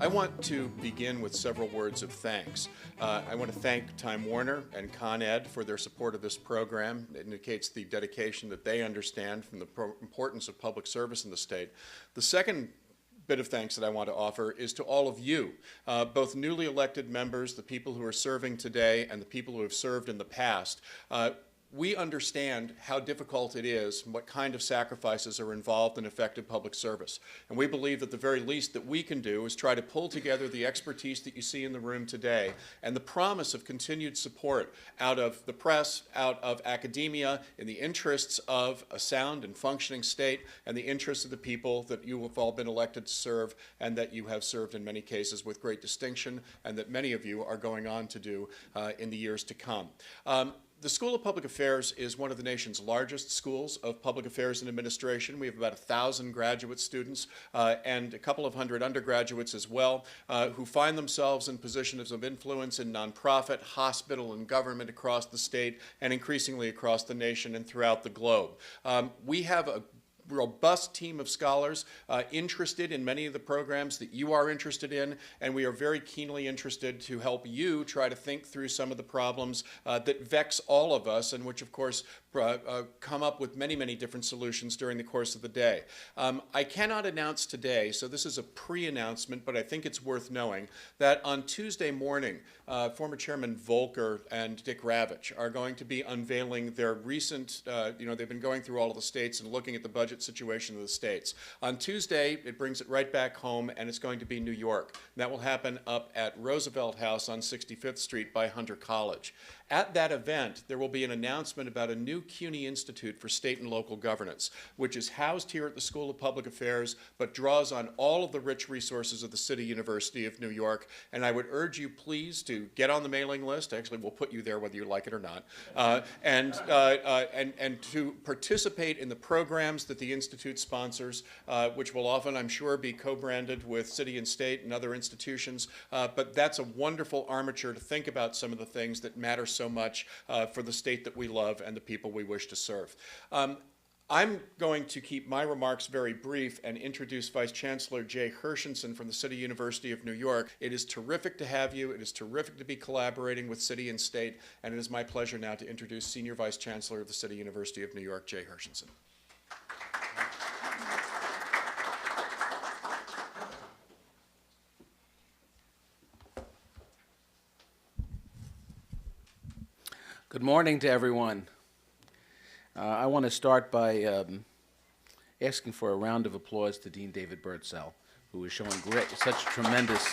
I want to begin with several words of thanks. I want to thank Time Warner and Con Ed for their support of this program. It indicates the dedication that they understand from the importance of public service in the state. The second bit of thanks that I want to offer is to all of you, both newly elected members, the people who are serving today, and the people who have served in the past. We understand how difficult it is and what kind of sacrifices are involved in effective public service. And we believe that the very least that we can do is try to pull together the expertise that you see in the room today and the promise of continued support out of the press, out of academia, in the interests of a sound and functioning state and the interests of the people that you have all been elected to serve and that you have served in many cases with great distinction and that many of you are going on to do in the years to come. The School of Public Affairs is one of the nation's largest schools of public affairs and administration. We have about 1,000 graduate students and a couple of hundred undergraduates as well who find themselves in positions of influence in nonprofit, hospital, and government across the state and increasingly across the nation and throughout the globe. We have a robust team of scholars interested in many of the programs that you are interested in, and we are very keenly interested to help you try to think through some of the problems that vex all of us and which, of course, come up with many, many different solutions during the course of the day. I cannot announce today, so this is a pre-announcement, but I think it's worth knowing, that on Tuesday morning, former Chairman Volker and Dick Ravitch are going to be unveiling their recent, they've been going through all of the states and looking at the budget situation of the states. On Tuesday, it brings it right back home, and it's going to be New York. And that will happen up at Roosevelt House on 65th Street by Hunter College. At that event, there will be an announcement about a new CUNY Institute for State and Local Governance, which is housed here at the School of Public Affairs, but draws on all of the rich resources of the City University of New York. And I would urge you, please, to get on the mailing list. Actually, we'll put you there whether you like it or not. And to participate in the programs that the Institute sponsors, which will often, I'm sure, be co-branded with City and State and other institutions. But that's a wonderful armature to think about some of the things that matter so much for the state that we love and the people we wish to serve. I'm going to keep my remarks very brief and introduce Vice Chancellor Jay Hershenson from the City University of New York. It is terrific to have you. It is terrific to be collaborating with City and State, and it is my pleasure now to introduce Senior Vice Chancellor of the City University of New York, Jay Hershenson. Good morning to everyone. I want to start by asking for a round of applause to Dean David Birdsell, who is showing such tremendous.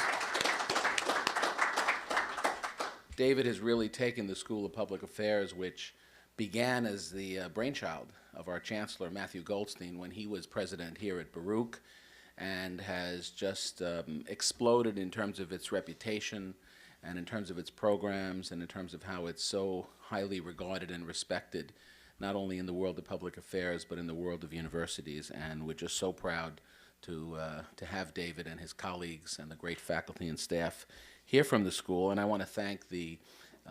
David has really taken the School of Public Affairs, which began as the brainchild of our Chancellor, Matthew Goldstein, when he was president here at Baruch, and has just exploded in terms of its reputation and in terms of its programs and in terms of how it's so highly regarded and respected, not only in the world of public affairs, but in the world of universities. And we're just so proud to have David and his colleagues and the great faculty and staff here from the school. And I want to thank the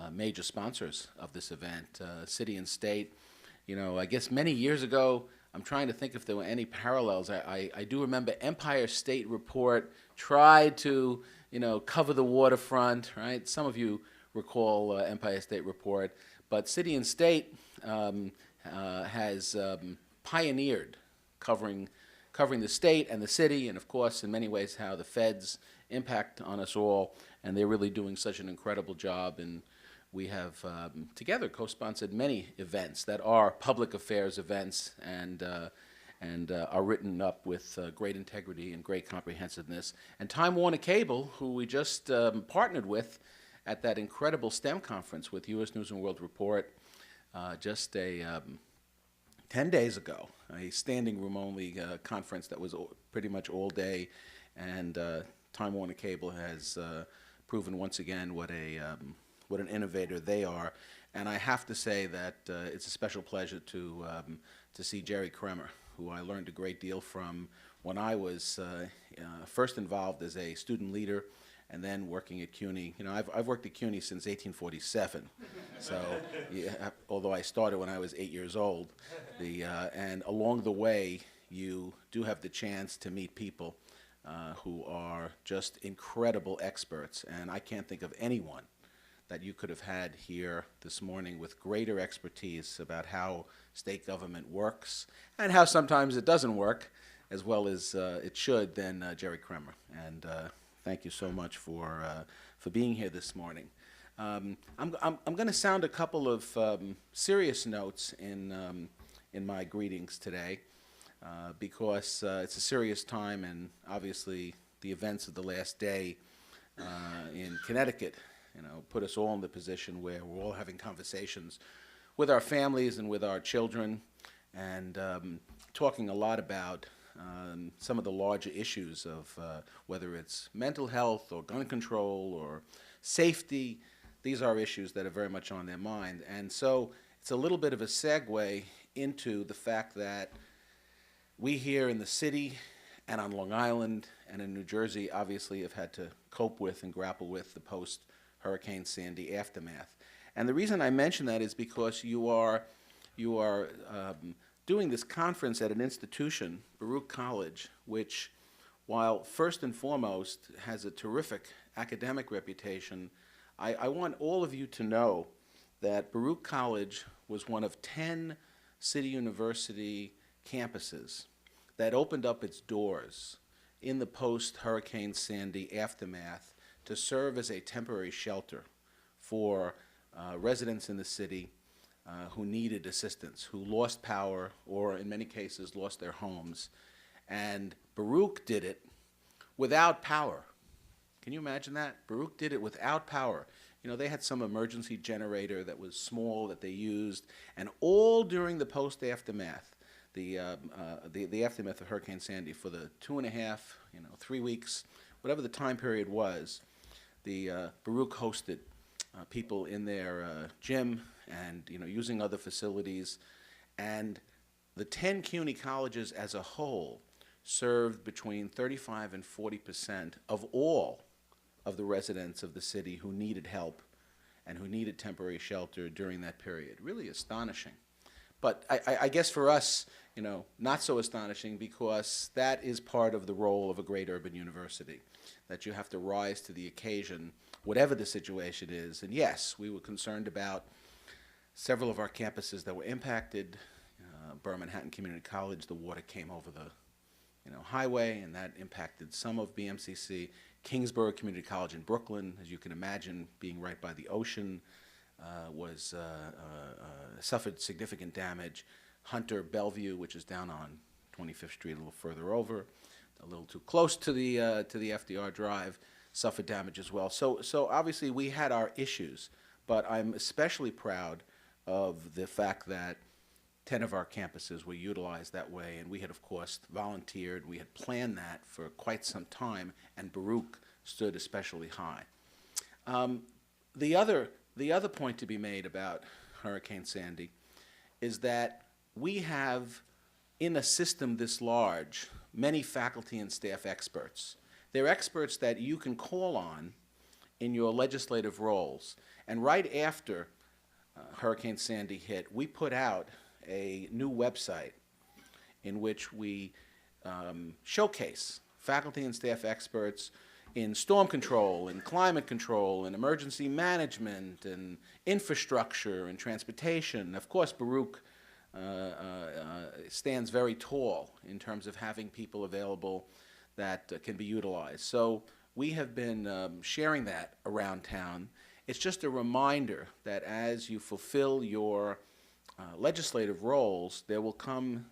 major sponsors of this event, City and State. You know, I guess many years ago, I'm trying to think if there were any parallels. I do remember Empire State Report tried to, cover the waterfront, right? Some of you recall Empire State Report, but City and State has pioneered covering the state and the city, and of course, in many ways, how the feds impact on us all, and they're really doing such an incredible job. And we have together co-sponsored many events that are public affairs events and are written up with great integrity and great comprehensiveness. And Time Warner Cable, who we just partnered with at that incredible STEM conference with U.S. News & World Report just 10 days ago, a standing room only conference that was pretty much all day. And Time Warner Cable has proven once again what an innovator they are. And I have to say that it's a special pleasure to see Jerry Kremer, who I learned a great deal from when I was first involved as a student leader and then working at CUNY. I've worked at CUNY since 1847. So, yeah, although I started when I was 8 years old, and along the way, you do have the chance to meet people who are just incredible experts, and I can't think of anyone that you could have had here this morning with greater expertise about how state government works and how sometimes it doesn't work as well as it should than Jerry Kremer. And thank you so much for being here this morning. I'm going to sound a couple of serious notes in my greetings today because it's a serious time, and obviously the events of the last day in Connecticut, put us all in the position where we're all having conversations with our families and with our children, and talking a lot about some of the larger issues of whether it's mental health or gun control or safety. These are issues that are very much on their mind. And so it's a little bit of a segue into the fact that we here in the city and on Long Island and in New Jersey obviously have had to cope with and grapple with the post-Hurricane Sandy aftermath. And the reason I mention that is because you are doing this conference at an institution, Baruch College, which, while first and foremost has a terrific academic reputation, I want all of you to know that Baruch College was one of 10 City University campuses that opened up its doors in the post-Hurricane Sandy aftermath to serve as a temporary shelter for residents in the city who needed assistance, who lost power or in many cases lost their homes. And Baruch did it without power. Can you imagine that? Baruch did it without power. They had some emergency generator that was small that they used, and all during the post-aftermath, the aftermath of Hurricane Sandy, for the 2.5, 3 weeks, whatever the time period was, the Baruch hosted people in their gym and using other facilities, and the 10 CUNY colleges as a whole served between 35% and 40% of all of the residents of the city who needed help and who needed temporary shelter during that period. Really astonishing. But I guess for us, not so astonishing, because that is part of the role of a great urban university, that you have to rise to the occasion, whatever the situation is. And yes, we were concerned about several of our campuses that were impacted. Manhattan Community College, the water came over the highway, and that impacted some of BMCC. Kingsborough Community College in Brooklyn, as you can imagine, being right by the ocean, suffered significant damage. Hunter Bellevue, which is down on 25th Street, a little further over, a little too close to the FDR Drive, suffered damage as well. So obviously we had our issues, but I'm especially proud of the fact that 10 of our campuses were utilized that way, and we had, of course, volunteered. We had planned that for quite some time, and Baruch stood especially high. The other point to be made about Hurricane Sandy is that we have, in a system this large, many faculty and staff experts. They're experts that you can call on in your legislative roles. And right after Hurricane Sandy hit, we put out a new website in which we showcase faculty and staff experts in storm control, in climate control, in emergency management, and infrastructure, and transportation. Of course, Baruch stands very tall in terms of having people available that can be utilized. So we have been sharing that around town. It's just a reminder that as you fulfill your legislative roles, there will come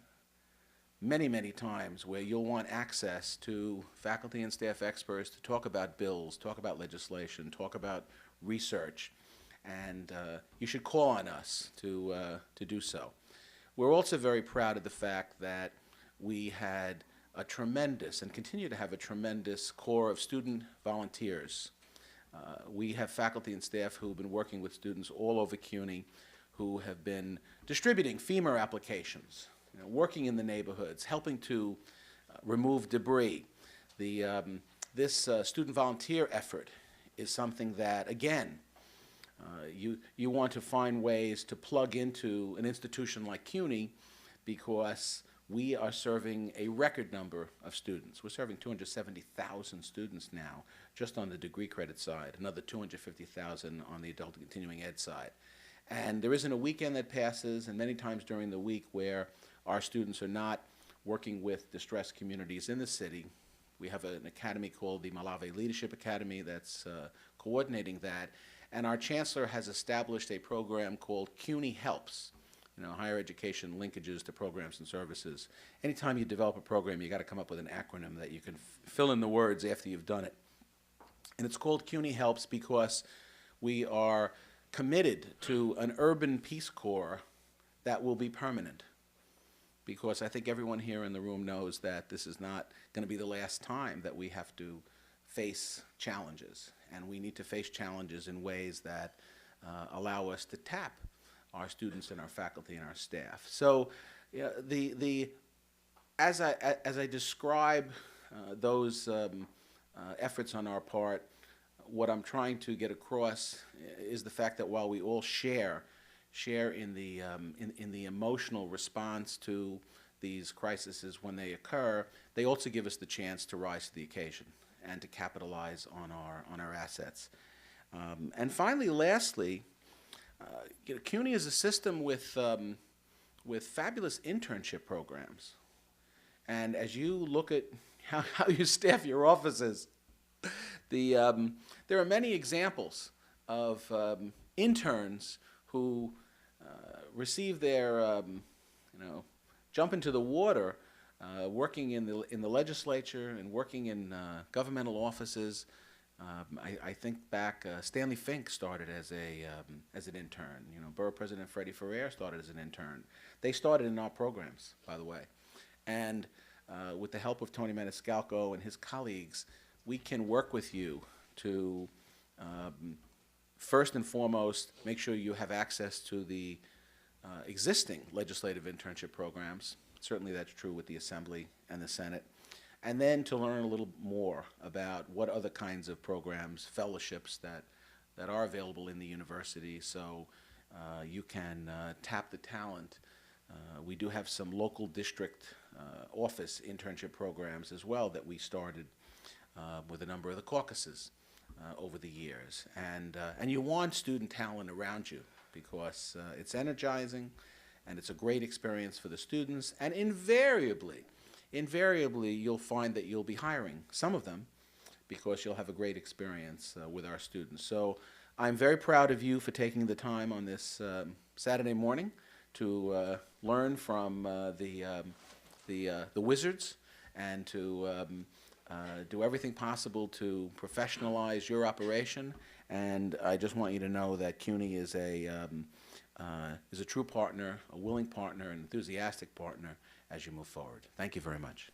many, many times where you'll want access to faculty and staff experts to talk about bills, talk about legislation, talk about research, and you should call on us to do so. We're also very proud of the fact that we had a tremendous, and continue to have a tremendous, core of student volunteers. We have faculty and staff who have been working with students all over CUNY, who have been distributing FEMA applications, working in the neighborhoods, helping to remove debris. This student volunteer effort is something that, again, you want to find ways to plug into an institution like CUNY, because we are serving a record number of students. We're serving 270,000 students now, just on the degree credit side, another 250,000 on the adult continuing ed side. And there isn't a weekend that passes, and many times during the week, where our students are not working with distressed communities in the city. We have an academy called the Malave Leadership Academy that's coordinating that. And our chancellor has established a program called CUNY Helps, higher education linkages to programs and services. Anytime you develop a program, you got to come up with an acronym that you can fill in the words after you've done it. And it's called CUNY Helps because we are committed to an urban Peace Corps that will be permanent. Because I think everyone here in the room knows that this is not going to be the last time that we have to face challenges. And we need to face challenges in ways that allow us to tap our students and our faculty and our staff. So as I describe those efforts on our part, what I'm trying to get across is the fact that while we all share in the emotional response to these crises when they occur, they also give us the chance to rise to the occasion and to capitalize on our assets. And finally, lastly, CUNY is a system with fabulous internship programs. And as you look at how you staff your offices, there are many examples of interns who receive their, jump into the water, working in the legislature and working in governmental offices. I think back, Stanley Fink started as an intern. Borough President Freddie Ferrer started as an intern. They started in our programs, by the way. And with the help of Tony Maniscalco and his colleagues, we can work with you to first and foremost make sure you have access to the existing legislative internship programs. Certainly that's true with the Assembly and the Senate. And then to learn a little more about what other kinds of programs, fellowships that are available in the university, so you can tap the talent. We do have some local district office internship programs as well that we started with a number of the caucuses over the years. And you want student talent around you because it's energizing and it's a great experience for the students. And invariably, you'll find that you'll be hiring some of them because you'll have a great experience with our students. So I'm very proud of you for taking the time on this Saturday morning to learn from the wizards and to do everything possible to professionalize your operation. And I just want you to know that CUNY is a true partner, a willing partner, an enthusiastic partner as you move forward. Thank you very much.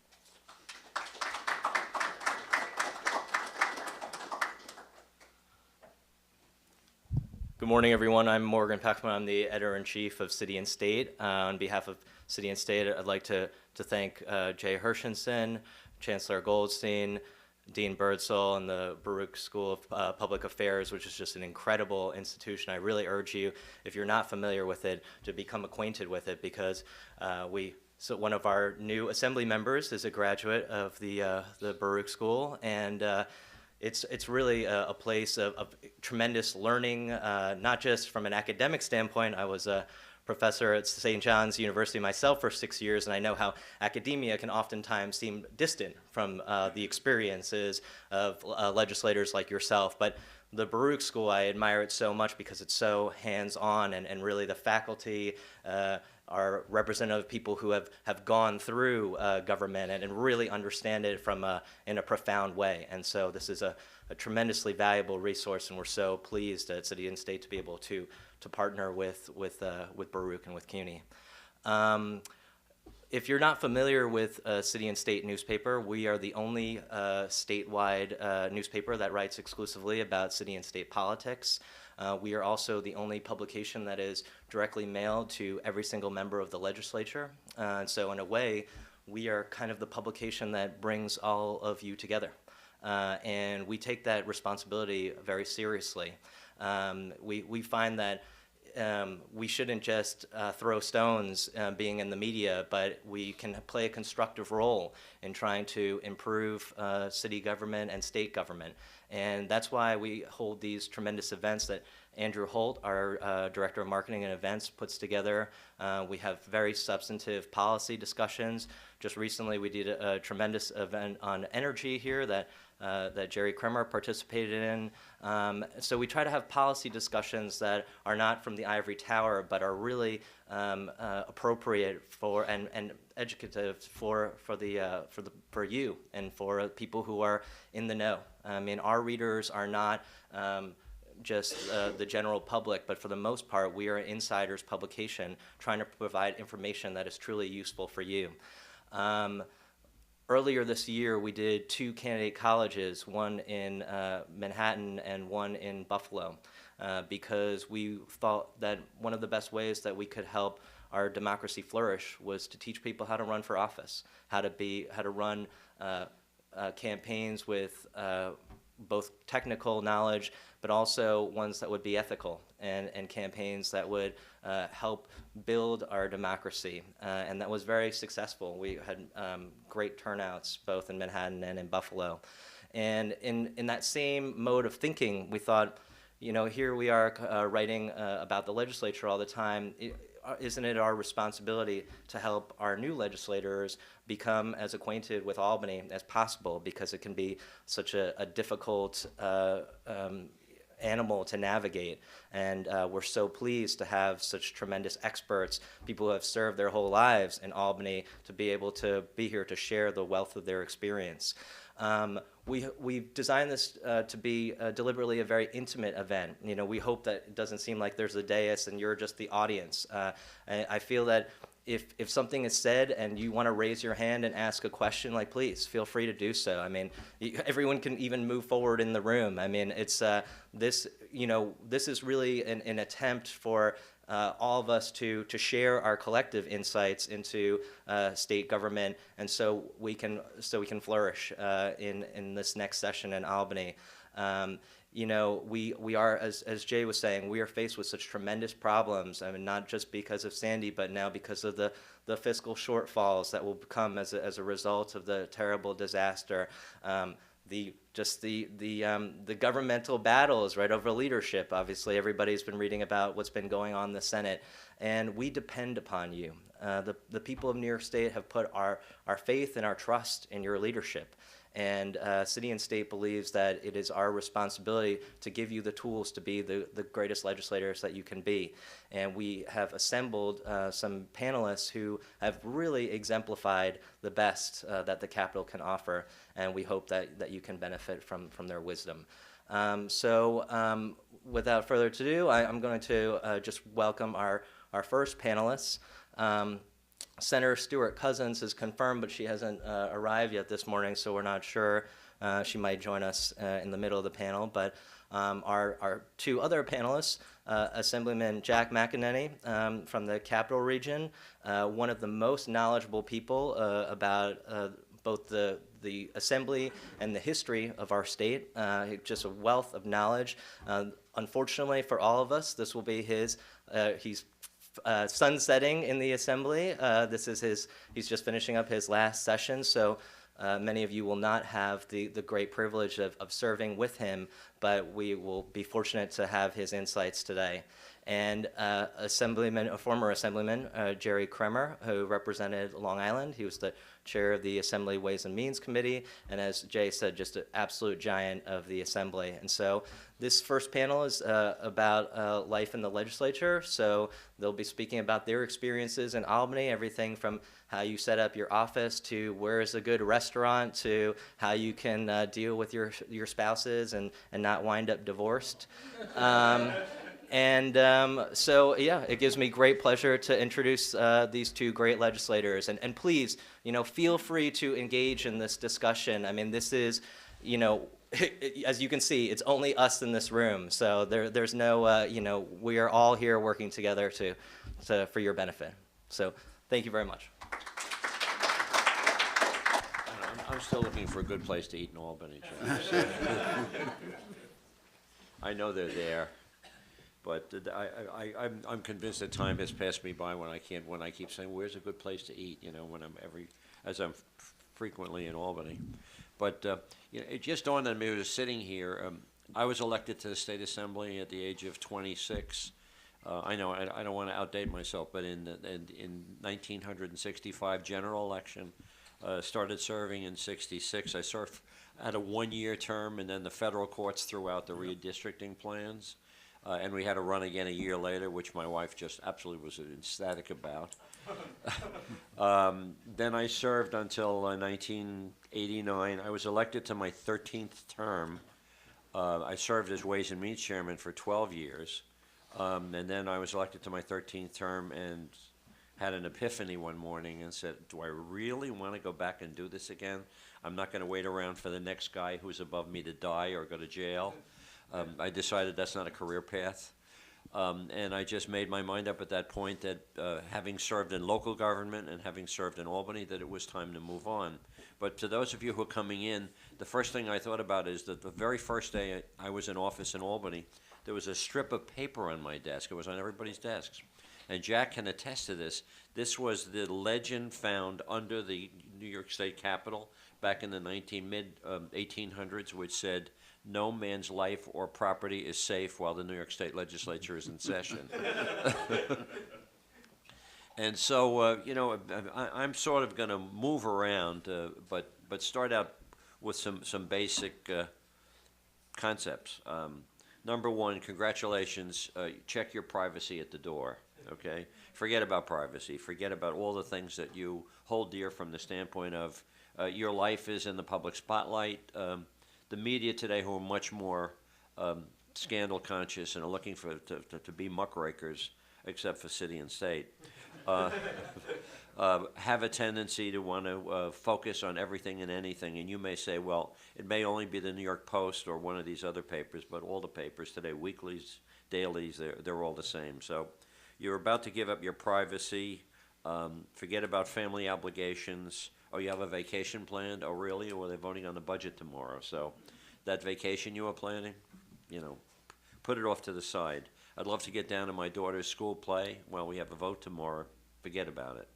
Good morning, everyone. I'm Morgan Peckman. I'm the editor-in-chief of City and State. On behalf of City and State, I'd like to thank Jay Hershenson, Chancellor Goldstein, Dean Birdsall, and the Baruch School of Public Affairs, which is just an incredible institution. I really urge you, if you're not familiar with it, to become acquainted with it because so one of our new assembly members is a graduate of the Baruch School, and it's really a place of tremendous learning, not just from an academic standpoint. I was a professor at St. John's University myself for 6 years, and I know how academia can oftentimes seem distant from the experiences of legislators like yourself. But the Baruch School, I admire it so much because it's so hands-on, and really the faculty are representative people who have gone through government and really understand it in a profound way. And so this is a tremendously valuable resource, and we're so pleased at City and State to be able to partner with Baruch and with CUNY. If you're not familiar with City and State newspaper, we are the only statewide newspaper that writes exclusively about city and state politics. We are also the only publication that is directly mailed to every single member of the legislature. And so in a way, we are kind of the publication that brings all of you together. And we take that responsibility very seriously. We find that we shouldn't just throw stones being in the media, but we can play a constructive role in trying to improve city government and state government. And that's why we hold these tremendous events that Andrew Holt, our Director of Marketing and Events, puts together. We have very substantive policy discussions. Just recently, we did a tremendous event on energy here that Jerry Kremer participated in. So we try to have policy discussions that are not from the ivory tower, but are really appropriate for and educative for you and for people who are in the know. I mean, our readers are not just the general public, but for the most part, we are an insider's publication trying to provide information that is truly useful for you. Earlier this year, we did 2 candidate colleges, one in Manhattan and one in Buffalo, because we thought that one of the best ways that we could help our democracy flourish was to teach people how to run for office, how to run campaigns with both technical knowledge, but also ones that would be ethical, and campaigns that would help build our democracy. And that was very successful. We had great turnouts both in Manhattan and in Buffalo. And in that same mode of thinking, we thought, you know, here we are writing about the legislature all the time. Isn't it our responsibility to help our new legislators become as acquainted with Albany as possible, because it can be such a difficult animal to navigate, and we're so pleased to have such tremendous experts, people who have served their whole lives in Albany, to be able to be here to share the wealth of their experience. We've designed this to be deliberately a very intimate event. You know, we hope that it doesn't seem like there's a dais and you're just the audience. I feel that if something is said and you want to raise your hand and ask a question, like, please feel free to do so. I mean, everyone can even move forward in the room. I mean, it's this is really an attempt for all of us to share our collective insights into state government, and so we can flourish in this next session in Albany. You know, we are, as Jay was saying, we are faced with such tremendous problems. I mean, not just because of Sandy, but now because of the fiscal shortfalls that will come as a result of the terrible disaster. The governmental battles, right, over leadership. Obviously, everybody's been reading about what's been going on in the Senate, and we depend upon you. The people of New York State have put our faith and our trust in your leadership. And City and State believes that it is our responsibility to give you the tools to be the greatest legislators that you can be. And we have assembled some panelists who have really exemplified the best that the Capitol can offer, and we hope that you can benefit from their wisdom. Without further ado, I'm going to just welcome our first panelists. Senator Stewart Cousins is confirmed, but she hasn't arrived yet this morning, so we're not sure. She might join us in the middle of the panel. But our 2 other panelists, Assemblyman Jack McEneny from the Capital Region, one of the most knowledgeable people about both the Assembly and the history of our state, just a wealth of knowledge. Unfortunately for all of us, this will be he's sunsetting in the Assembly. He's just finishing up his last session, so many of you will not have the great privilege of serving with him, but we will be fortunate to have his insights today. And a former Assemblyman, Jerry Kremer, who represented Long Island. He was the chair of the Assembly Ways and Means Committee, and as Jay said, just an absolute giant of the Assembly. And so this first panel is about life in the legislature. So they'll be speaking about their experiences in Albany, everything from how you set up your office to where is a good restaurant to how you can deal with your spouses and not wind up divorced. So, yeah, it gives me great pleasure to introduce these 2 great legislators. And please, you know, feel free to engage in this discussion. I mean, this is, you know, as you can see, it's only us in this room. So there's no, you know, we are all here working together for your benefit. So thank you very much. I'm still looking for a good place to eat in Albany, Jim. I know they're there. But I'm convinced that time has passed me by when I keep saying, where's a good place to eat, you know, as I'm frequently in Albany. But, you know, it just dawned on me, I was sitting here, I was elected to the State Assembly at the age of 26. I know, I don't want to outdate myself, but in 1965 general election, started serving in 66. I served at a one-year term, and then the federal courts threw out the redistricting plans. And we had to run again a year later, which my wife just absolutely was ecstatic about. Then I served until 1989. I was elected to my 13th term. I served as Ways and Means Chairman for 12 years. And then I was elected to my 13th term and had an epiphany one morning and said, do I really want to go back and do this again? I'm not going to wait around for the next guy who's above me to die or go to jail. I decided that's not a career path. And I just made my mind up at that point that having served in local government and having served in Albany, that it was time to move on. But to those of you who are coming in, the first thing I thought about is that the very first day I was in office in Albany, there was a strip of paper on my desk. It was on everybody's desks. And Jack can attest to this. This was the legend found under the New York State Capitol back in the mid-1800s, which said, no man's life or property is safe while the New York State Legislature is in session. And so, you know, I'm sort of going to move around, but start out with some basic concepts. Number one, congratulations. Check your privacy at the door, okay? Forget about privacy. Forget about all the things that you hold dear from the standpoint of your life is in the public spotlight. The media today, who are much more scandal conscious and are looking to be muckrakers, except for city and state, have a tendency to want to focus on everything and anything. And you may say, well, it may only be the New York Post or one of these other papers, but all the papers today, weeklies, dailies, they're all the same. So you're about to give up your privacy. Forget about family obligations. Oh, you have a vacation planned? Oh, really? Well, they're voting on the budget tomorrow. So that vacation you were planning, you know, put it off to the side. I'd love to get down to my daughter's school play. Well, we have a vote tomorrow. Forget about it.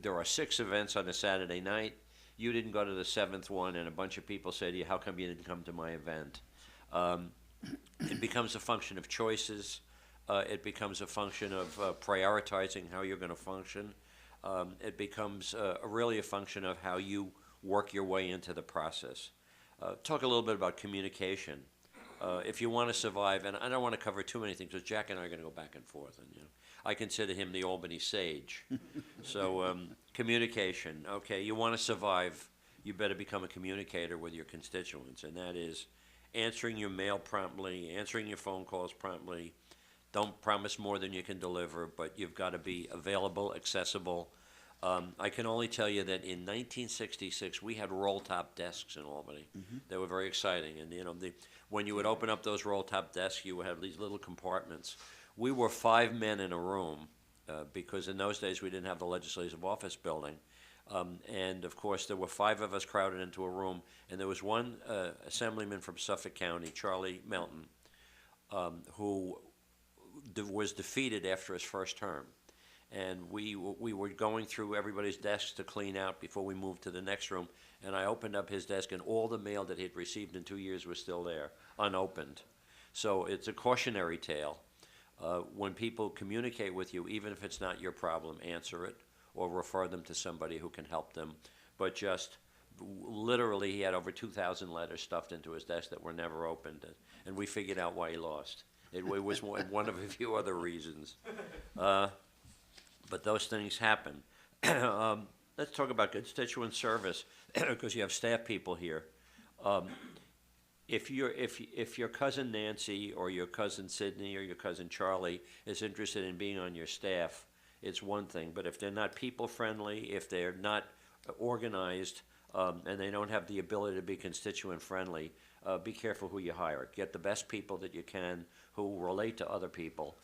There are 6 events on a Saturday night. You didn't go to the 7th one, and a bunch of people say to you, how come you didn't come to my event? It becomes a function of choices. It becomes a function of prioritizing how you're going to function. It becomes really a function of how you work your way into the process. Talk a little bit about communication. If you want to survive, and I don't want to cover too many things, because Jack and I are going to go back and forth, and you know, I consider him the Albany sage. So communication, okay, you want to survive, you better become a communicator with your constituents, and that is answering your mail promptly, answering your phone calls promptly. Don't promise more than you can deliver, but you've got to be available, accessible. I can only tell you that in 1966, we had roll-top desks in Albany. Mm-hmm. They were very exciting. And, you know, when you would open up those roll-top desks, you would have these little compartments. We were 5 men in a room because in those days we didn't have the legislative office building. And, of course, there were 5 of us crowded into a room. And there was one assemblyman from Suffolk County, Charlie Melton, who was defeated after his first term. And we were going through everybody's desks to clean out before we moved to the next room. And I opened up his desk, and all the mail that he'd received in 2 years was still there, unopened. So it's a cautionary tale. When people communicate with you, even if it's not your problem, answer it or refer them to somebody who can help them. But just literally, he had over 2,000 letters stuffed into his desk that were never opened. And we figured out why he lost. It was one of a few other reasons. But those things happen. Let's talk about constituent service, because you have staff people here. If your cousin Nancy or your cousin Sydney or your cousin Charlie is interested in being on your staff, it's one thing. But if they're not people friendly, if they're not organized, and they don't have the ability to be constituent friendly, be careful who you hire. Get the best people that you can who relate to other people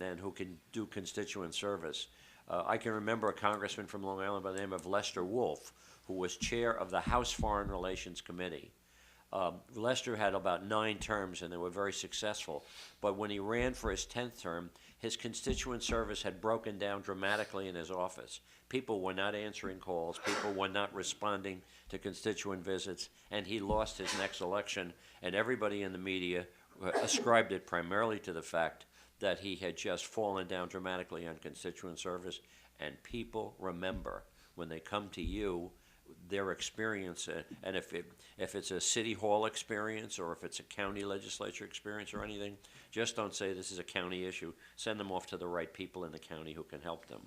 and who can do constituent service. I can remember a congressman from Long Island by the name of Lester Wolf, who was chair of the House Foreign Relations Committee. Lester had about 9 terms, and they were very successful. But when he ran for his 10th term, his constituent service had broken down dramatically in his office. People were not answering calls. People were not responding to constituent visits, and he lost his next election. And everybody in the media ascribed it primarily to the fact that he had just fallen down dramatically on constituent service. And people remember when they come to you, their experience, and if it's a city hall experience or if it's a county legislature experience or anything, just don't say this is a county issue. Send them off to the right people in the county who can help them.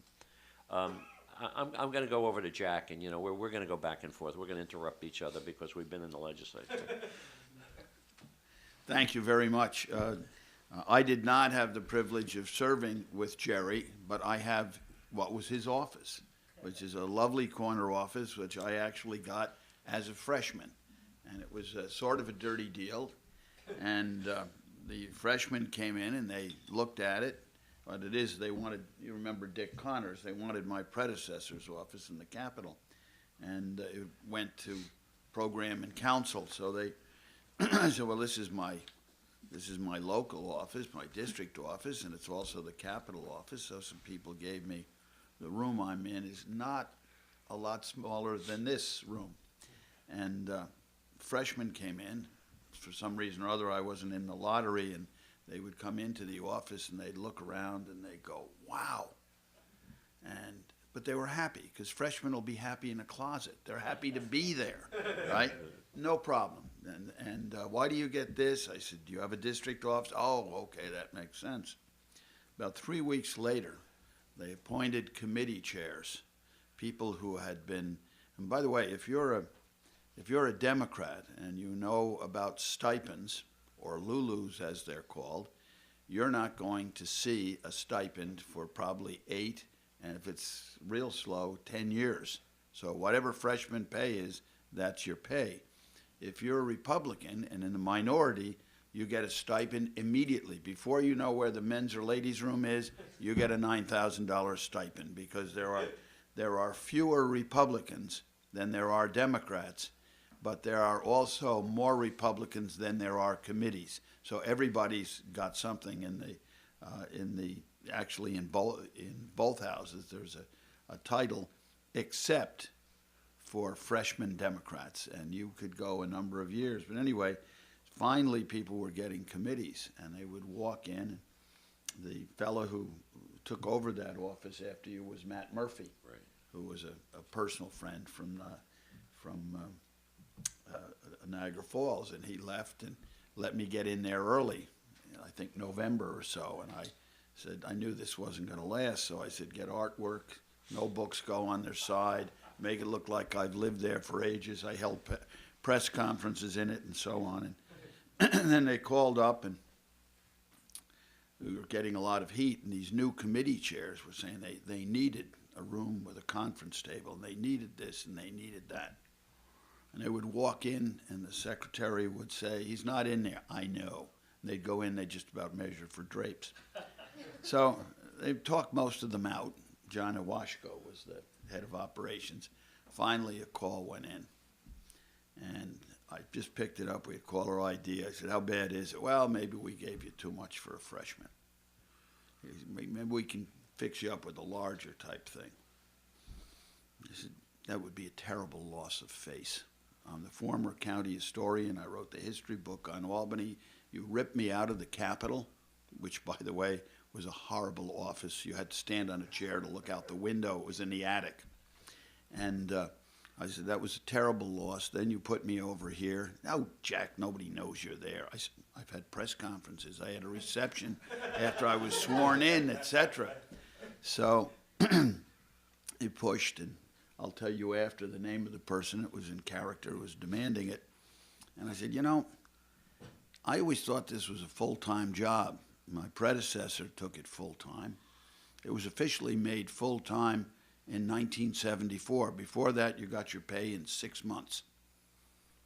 I'm going to go over to Jack, and we're going to go back and forth. We're going to interrupt each other because we've been in the legislature. Thank you very much. I did not have the privilege of serving with Jerry, but I have what was his office, which is a lovely corner office, which I actually got as a freshman. And it was sort of a dirty deal. And the freshmen came in and they looked at it. What it is, they wanted, you remember Dick Connors, they wanted my predecessor's office in the Capitol. And it went to program and council. So they said, well, this is my local office, my district office, and it's also the Capitol office. So some people gave me the room I'm in is not a lot smaller than this room. And freshmen came in. For some reason or other, I wasn't in the lottery, and they would come into the office and they'd look around and they'd go, wow. But they were happy, because freshmen will be happy in a closet. They're happy to be there, right? No problem. And why do you get this? I said, do you have a district office? Oh, okay, that makes sense. About 3 weeks later, they appointed committee chairs, people who had been, and by the way, if you're a Democrat and you know about stipends, or Lulus as they're called, you're not going to see a stipend for probably 8, and if it's real slow, 10 years. So whatever freshman pay is, that's your pay. If you're a Republican and in the minority, you get a stipend immediately. Before you know where the men's or ladies' room is, you get a $9,000 stipend, because there are fewer Republicans than there are Democrats, but there are also more Republicans than there are committees. So everybody's got something actually in both houses. There's a title, except for freshman Democrats, and you could go a number of years. But anyway, finally people were getting committees, and they would walk in. The fellow who took over that office after you was Matt Murphy, right, who was a personal friend from Niagara Falls, and he left and let me get in there early, I think November or so, and I said I knew this wasn't going to last, so I said, get artwork, no books go on their side, make it look like I've lived there for ages. I held press conferences in it and so on, and then they called up, and we were getting a lot of heat, and these new committee chairs were saying they needed a room with a conference table, and they needed this and they needed that. And they would walk in, and the secretary would say, he's not in there. I know. And they'd go in, they just about measure for drapes. So they talked most of them out. John Iwashko was the head of operations. Finally, a call went in. And I just picked it up. We had caller ID. I said, how bad is it? Well, maybe we gave you too much for a freshman. He said, maybe we can fix you up with a larger type thing. I said, that would be a terrible loss of face. I'm the former county historian. I wrote the history book on Albany. You ripped me out of the Capitol, which, by the way, was a horrible office. You had to stand on a chair to look out the window. It was in the attic. And I said, that was a terrible loss. Then you put me over here. Oh, Jack, nobody knows you're there. I said, I've had press conferences. I had a reception after I was sworn in, etc. So he pushed, and I'll tell you after the name of the person that was in character who was demanding it. And I said, I always thought this was a full-time job. My predecessor took it full-time. It was officially made full-time in 1974. Before that, you got your pay in 6 months.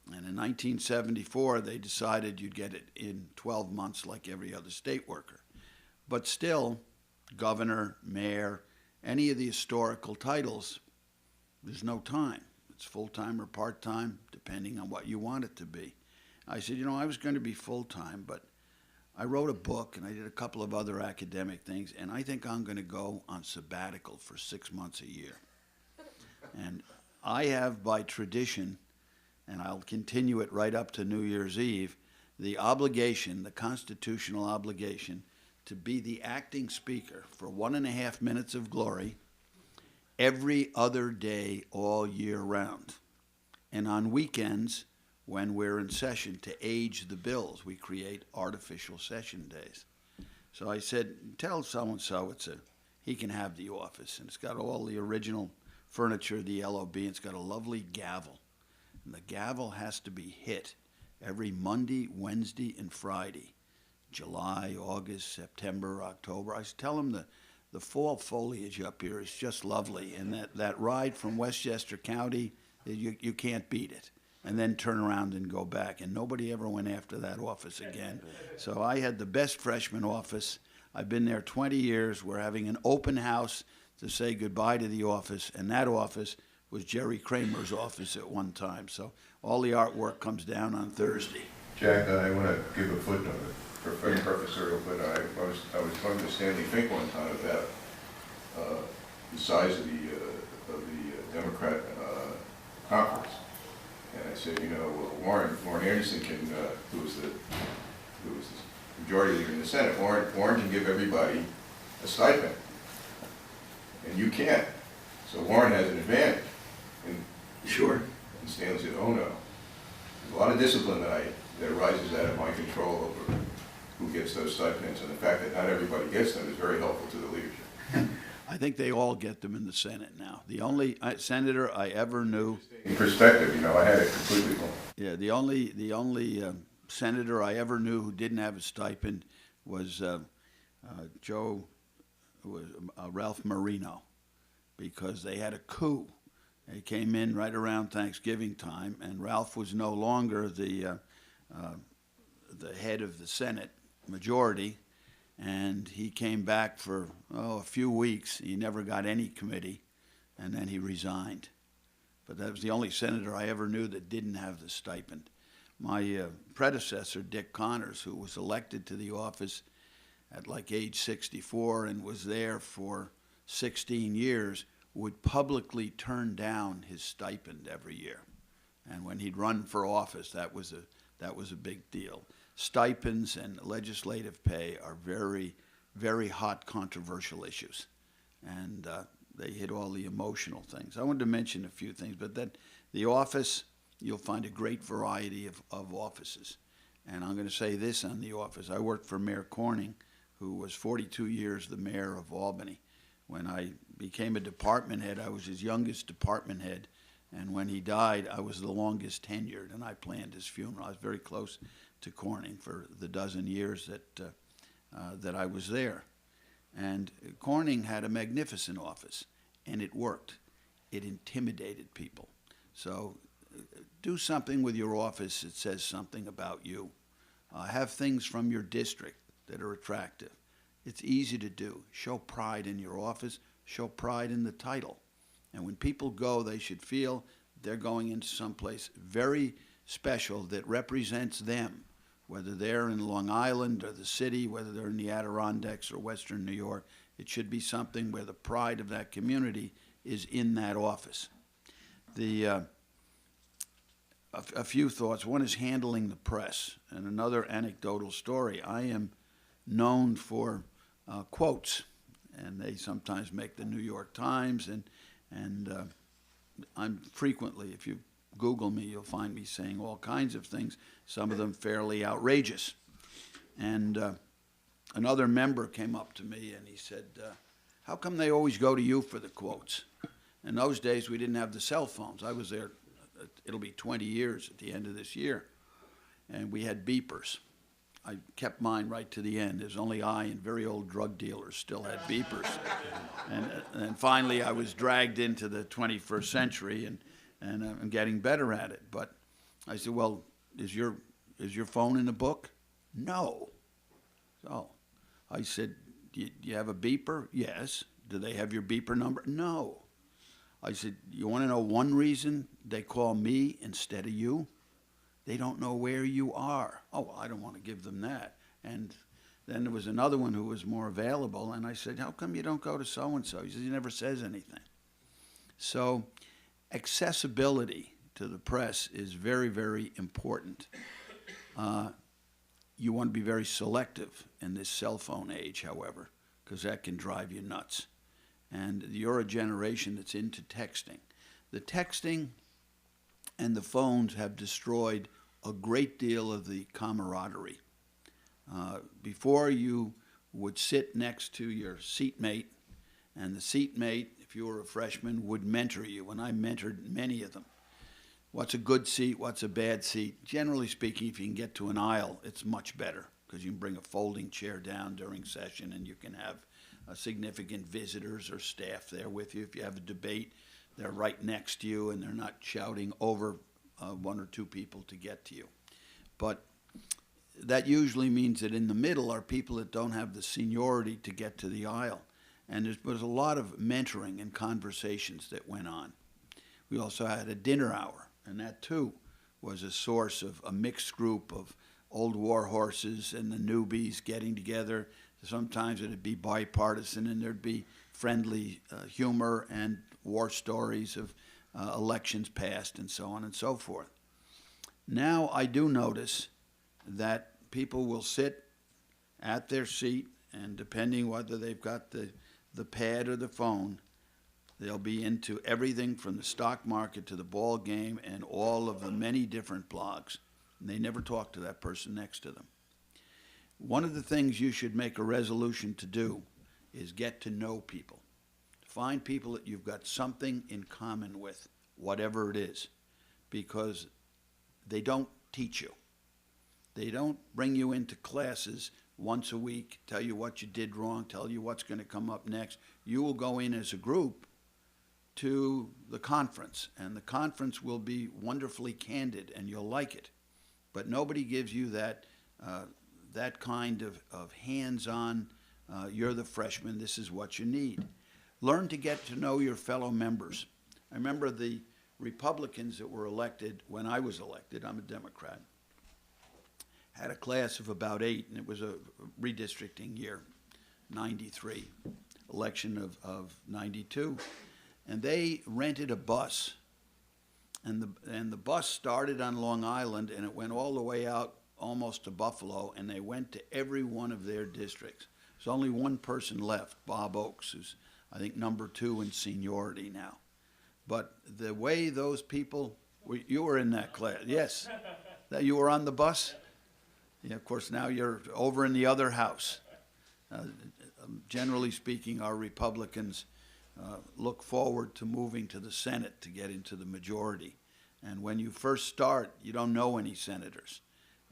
And in 1974, they decided you'd get it in 12 months like every other state worker. But still, governor, mayor, any of the historical titles, there's no time. It's full-time or part-time, depending on what you want it to be. I said, I was going to be full-time, but I wrote a book and I did a couple of other academic things, and I think I'm going to go on sabbatical for 6 months a year. And I have, by tradition, and I'll continue it right up to New Year's Eve, the obligation, the constitutional obligation, to be the acting speaker for 1.5 minutes of glory every other day all year round. And on weekends, when we're in session, to age the bills, we create artificial session days. So I said, tell so-and-so he can have the office. And it's got all the original furniture, the LOB, and it's got a lovely gavel. And the gavel has to be hit every Monday, Wednesday, and Friday. July, August, September, October. I tell him the fall foliage up here is just lovely. And that ride from Westchester County, you can't beat it. And then turn around and go back. And nobody ever went after that office again. So I had the best freshman office. I've been there 20 years. We're having an open house to say goodbye to the office. And that office was Jerry Kremer's office at one time. So all the artwork comes down on Thursday. Jack, I want to give a footnote, for professorial footnote. I was talking to Stanley Fink one time about the size of the Democrat conference. And I said, Warren Anderson can, who was the majority leader in the Senate, Warren can give everybody a stipend, and you can't. So Warren has an advantage. And Sure. And Stanley said, oh no. There's a lot of discipline that arises out of my control over who gets those stipends, and the fact that not everybody gets them is very helpful to the leadership. I think they all get them in the Senate now. The only senator I ever knew. In perspective, I had it completely wrong. Yeah, the only senator I ever knew who didn't have a stipend was Ralph Marino, because they had a coup. They came in right around Thanksgiving time, and Ralph was no longer the head of the Senate majority. And he came back for, a few weeks. He never got any committee, and then he resigned. But that was the only senator I ever knew that didn't have the stipend. My predecessor, Dick Connors, who was elected to the office at like age 64 and was there for 16 years, would publicly turn down his stipend every year. And when he'd run for office, that was a big deal. Stipends and legislative pay are very, very hot, controversial issues, and they hit all the emotional things. I wanted to mention a few things, but then the office, you'll find a great variety of offices. And I'm going to say this on the office. I worked for Mayor Corning, who was 42 years the mayor of Albany. When I became a department head, I was his youngest department head, and when he died, I was the longest tenured, and I planned his funeral. I was very close to Corning for the dozen years that I was there. And Corning had a magnificent office, and it worked. It intimidated people. So do something with your office that says something about you. Have things from your district that are attractive. It's easy to do. Show pride in your office. Show pride in the title. And when people go, they should feel they're going into someplace very special that represents them, whether they're in Long Island or the city, whether they're in the Adirondacks or Western New York. It should be something where the pride of that community is in that office. A few thoughts. One is handling the press. And another anecdotal story. I am known for quotes, and they sometimes make the New York Times, and I'm frequently, if you Google me, you'll find me saying all kinds of things, some of them fairly outrageous. And another member came up to me and he said, how come they always go to you for the quotes? In those days, we didn't have the cell phones. I was there, it'll be 20 years at the end of this year, and we had beepers. I kept mine right to the end. There's only I and very old drug dealers still had beepers. And finally, I was dragged into the 21st century, and I'm getting better at it. But I said, well, is your phone in the book? No. So I said, do you have a beeper? Yes. Do they have your beeper number? No. I said, you want to know one reason they call me instead of you? They don't know where you are. Oh, well, I don't want to give them that. And then there was another one who was more available, and I said, how come you don't go to so-and-so? He says, he never says anything. So accessibility to the press is very, very important. You want to be very selective in this cell phone age, however, because that can drive you nuts. And you're a generation that's into texting. The texting and the phones have destroyed a great deal of the camaraderie. Before, you would sit next to your seatmate, and the seatmate, if you were a freshman, would mentor you, and I mentored many of them. What's a good seat? What's a bad seat? Generally speaking, if you can get to an aisle, it's much better, because you can bring a folding chair down during session, and you can have significant visitors or staff there with you. If you have a debate, they're right next to you, and they're not shouting over one or two people to get to you. But that usually means that in the middle are people that don't have the seniority to get to the aisle. And there was a lot of mentoring and conversations that went on. We also had a dinner hour, and that too was a source of a mixed group of old war horses and the newbies getting together. Sometimes it'd be bipartisan, and there'd be friendly humor and war stories of elections past and so on and so forth. Now I do notice that people will sit at their seat, and depending whether they've got the pad or the phone, they'll be into everything from the stock market to the ball game and all of the many different blogs. And they never talk to that person next to them. One of the things you should make a resolution to do is get to know people. Find people that you've got something in common with, whatever it is, because they don't teach you. They don't bring you into classes once a week, tell you what you did wrong, tell you what's going to come up next. You will go in as a group to the conference, and the conference will be wonderfully candid, and you'll like it. But nobody gives you that kind of hands-on, you're the freshman, this is what you need. Learn to get to know your fellow members. I remember the Republicans that were elected when I was elected, I'm a Democrat, had a class of about 8, and it was a redistricting year, 93, election of 92. And they rented a bus, and the bus started on Long Island, and it went all the way out almost to Buffalo, and they went to every one of their districts. There's only one person left, Bob Oakes, who's, I think, number 2 in seniority now. But the way those people, you were in that class, yes? That you were on the bus? Yeah, of course, now you're over in the other house. Generally speaking, our Republicans look forward to moving to the Senate to get into the majority. And when you first start, you don't know any senators.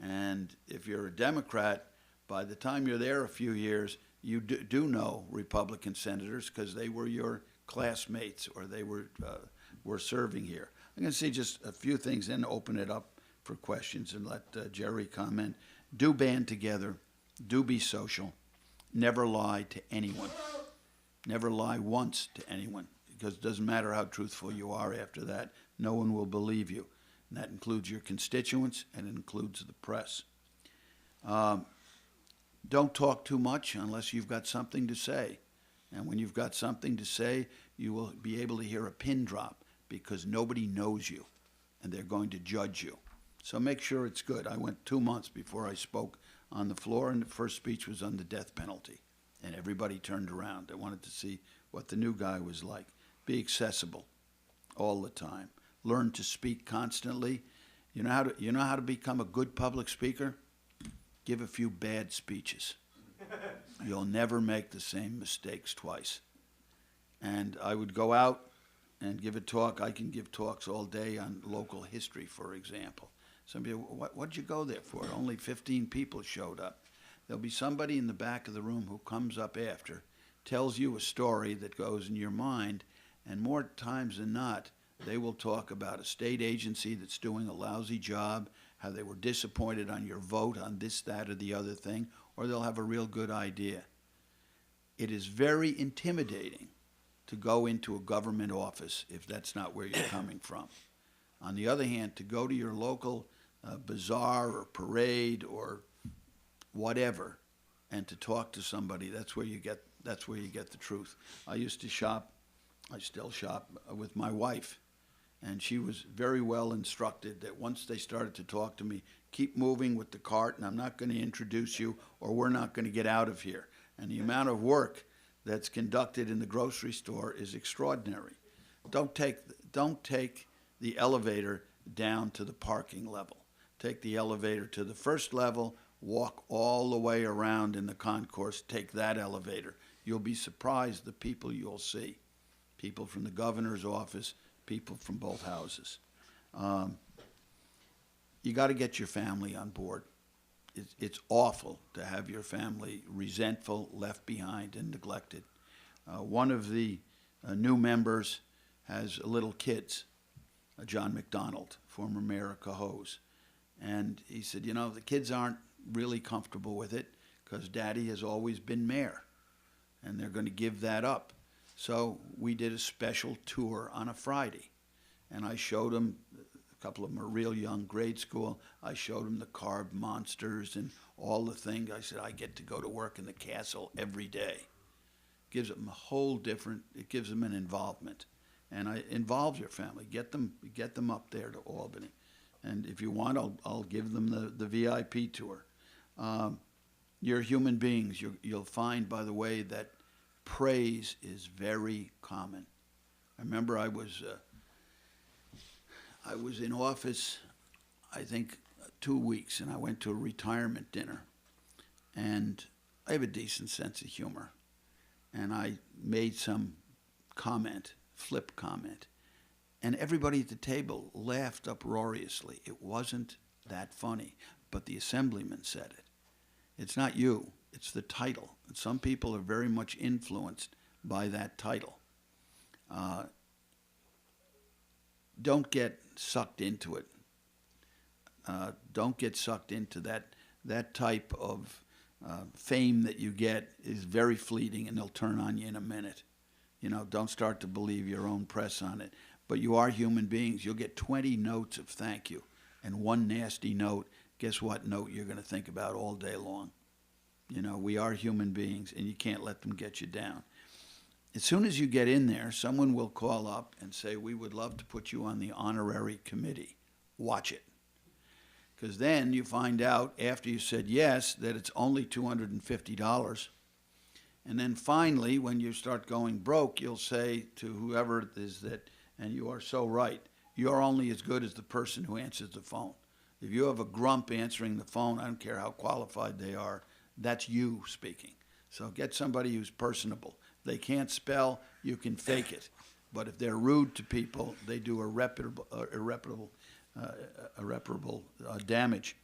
And if you're a Democrat, by the time you're there a few years, you do know Republican senators because they were your classmates or they were serving here. I'm going to say just a few things, then open it up for questions and let Jerry comment. Do band together. Do be social. Never lie to anyone. Never lie once to anyone, because it doesn't matter how truthful you are after that. No one will believe you. And that includes your constituents, and it includes the press. Don't talk too much unless you've got something to say. And when you've got something to say, you will be able to hear a pin drop, because nobody knows you, and they're going to judge you. So make sure it's good. I went 2 months before I spoke on the floor, and the first speech was on the death penalty. And everybody turned around. They wanted to see what the new guy was like. Be accessible all the time. Learn to speak constantly. You know how to become a good public speaker? Give a few bad speeches. You'll never make the same mistakes twice. And I would go out and give a talk. I can give talks all day on local history, for example. Some people, what'd you go there for? Only 15 people showed up. There'll be somebody in the back of the room who comes up after, tells you a story that goes in your mind, and more times than not, they will talk about a state agency that's doing a lousy job, how they were disappointed on your vote on this, that, or the other thing, or they'll have a real good idea. It is very intimidating to go into a government office if that's not where you're coming from. On the other hand, to go to your local bazaar or parade or whatever, and to talk to somebody, that's where you get the truth. I used to shop, I still shop with my wife, and she was very well instructed that once they started to talk to me, keep moving with the cart, and I'm not going to introduce you, or we're not going to get out of here. And the amount of work that's conducted in the grocery store is extraordinary. Don't take the elevator down to the parking level. Take the elevator to the first level, walk all the way around in the concourse, take that elevator. You'll be surprised the people you'll see. People from the governor's office, people from both houses. You got to get your family on board. It's awful to have your family resentful, left behind, and neglected. One of the new members has little kids, John McDonald, former mayor of Cohoes. And he said, you know, the kids aren't really comfortable with it because Daddy has always been mayor, and they're going to give that up. So we did a special tour on a Friday, and I showed them, a couple of them are real young, grade school. I showed them the carved monsters and all the things. I said, I get to go to work in the castle every day. Gives them a whole different, it gives them an involvement. And I involve your family. Get them up there to Albany. And if you want, I'll give them the VIP tour. You're human beings. You'll find, by the way, that praise is very common. I remember I was in office, I think, 2 weeks, and I went to a retirement dinner. And I have a decent sense of humor. And I made some comment, flip comment. And everybody at the table laughed uproariously. It wasn't that funny, but the assemblyman said it. It's not you, it's the title. And some people are very much influenced by that title. Don't get sucked into it. Don't get sucked into that type of fame that you get is very fleeting, and they'll turn on you in a minute. You know, don't start to believe your own press on it. But you are human beings. You'll get 20 notes of thank you, and one nasty note. Guess what note you're going to think about all day long? You know, we are human beings, and you can't let them get you down. As soon as you get in there, someone will call up and say, we would love to put you on the honorary committee. Watch it. Because then you find out, after you said yes, that it's only $250. And then finally, when you start going broke, you'll say to whoever it is that, and you are so right, you're only as good as the person who answers the phone. If you have a grump answering the phone, I don't care how qualified they are, that's you speaking. So get somebody who's personable. If they can't spell, you can fake it. But if they're rude to people, they do irreparable damage.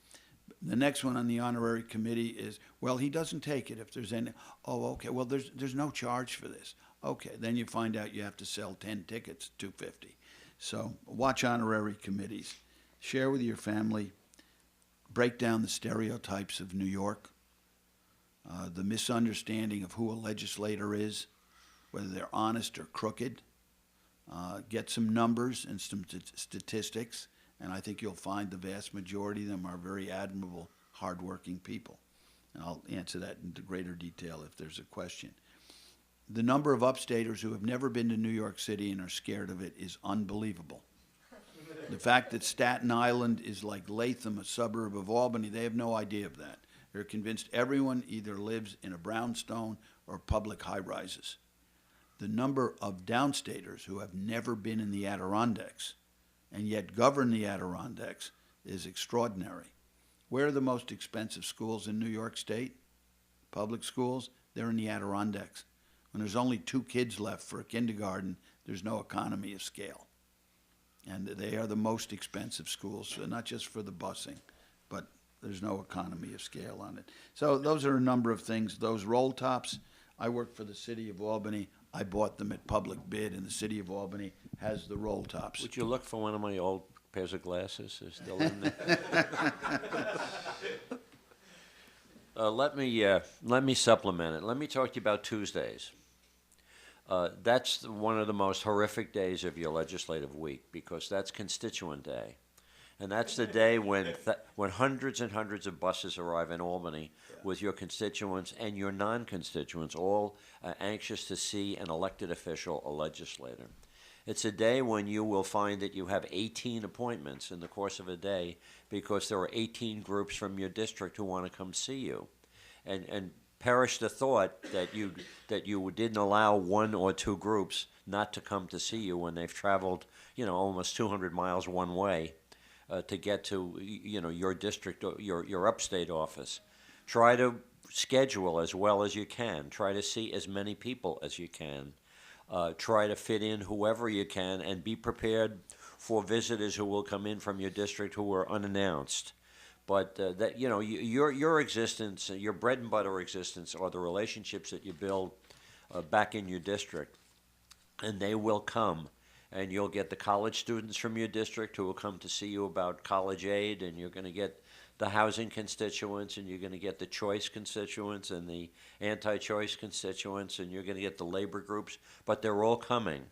The next one on the honorary committee is, well, he doesn't take it if there's any. Oh, okay, well, there's no charge for this. Okay, then you find out you have to sell 10 tickets, $250. So watch honorary committees. Share with your family. Break down the stereotypes of New York, the misunderstanding of who a legislator is, whether they're honest or crooked. Get some numbers and some statistics, and I think you'll find the vast majority of them are very admirable, hardworking people. And I'll answer that into greater detail if there's a question. The number of upstaters who have never been to New York City and are scared of it is unbelievable. The fact that Staten Island is like Latham, a suburb of Albany, they have no idea of that. They're convinced everyone either lives in a brownstone or public high-rises. The number of downstaters who have never been in the Adirondacks and yet govern the Adirondacks is extraordinary. Where are the most expensive schools in New York State? Public schools? They're in the Adirondacks. When there's only 2 kids left for a kindergarten, there's no economy of scale. And they are the most expensive schools, so not just for the busing, but there's no economy of scale on it. So those are a number of things. Those roll tops, I work for the city of Albany. I bought them at public bid, and the city of Albany has the roll tops. Would you look for one of my old pairs of glasses? They're still in there. Let me supplement it. Let me talk to you about Tuesdays. That's one of the most horrific days of your legislative week because that's constituent day. And that's the day when hundreds and hundreds of buses arrive in Albany with your constituents and your non-constituents, all anxious to see an elected official, a legislator. It's a day when you will find that you have 18 appointments in the course of a day because there are 18 groups from your district who want to come see you. And perish the thought that you didn't allow one or two groups not to come to see you when they've traveled, almost 200 miles one way to get to, your district, or your upstate office. Try to schedule as well as you can. Try to see as many people as you can. Try to fit in whoever you can, and be prepared for visitors who will come in from your district who are unannounced. But your existence, your bread and butter existence, are the relationships that you build back in your district, and they will come. And you'll get the college students from your district who will come to see you about college aid, and you're going to get the housing constituents, and you're going to get the choice constituents and the anti-choice constituents, and you're going to get the labor groups, but they're all coming.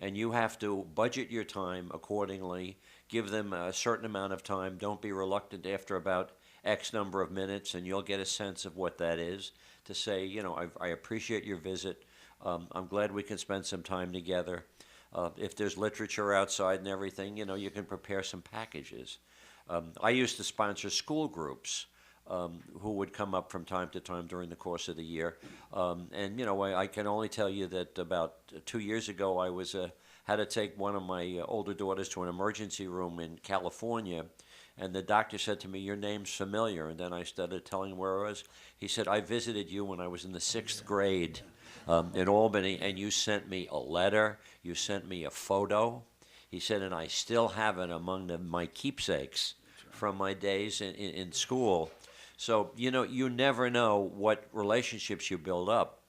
And you have to budget your time accordingly, give them a certain amount of time. Don't be reluctant after about X number of minutes, and you'll get a sense of what that is, to say, I appreciate your visit. I'm glad we can spend some time together. If there's literature outside and everything, you can prepare some packages. I used to sponsor school groups who would come up from time to time during the course of the year. I can only tell you that about 2 years ago, I had to take one of my older daughters to an emergency room in California, and the doctor said to me, "Your name's familiar." And then I started telling him where I was. He said, "I visited you when I was in the 6th grade in Albany, and you sent me a letter, you sent me a photo." He said, "and I still have it among my keepsakes from my days in school." So, you never know what relationships you build up.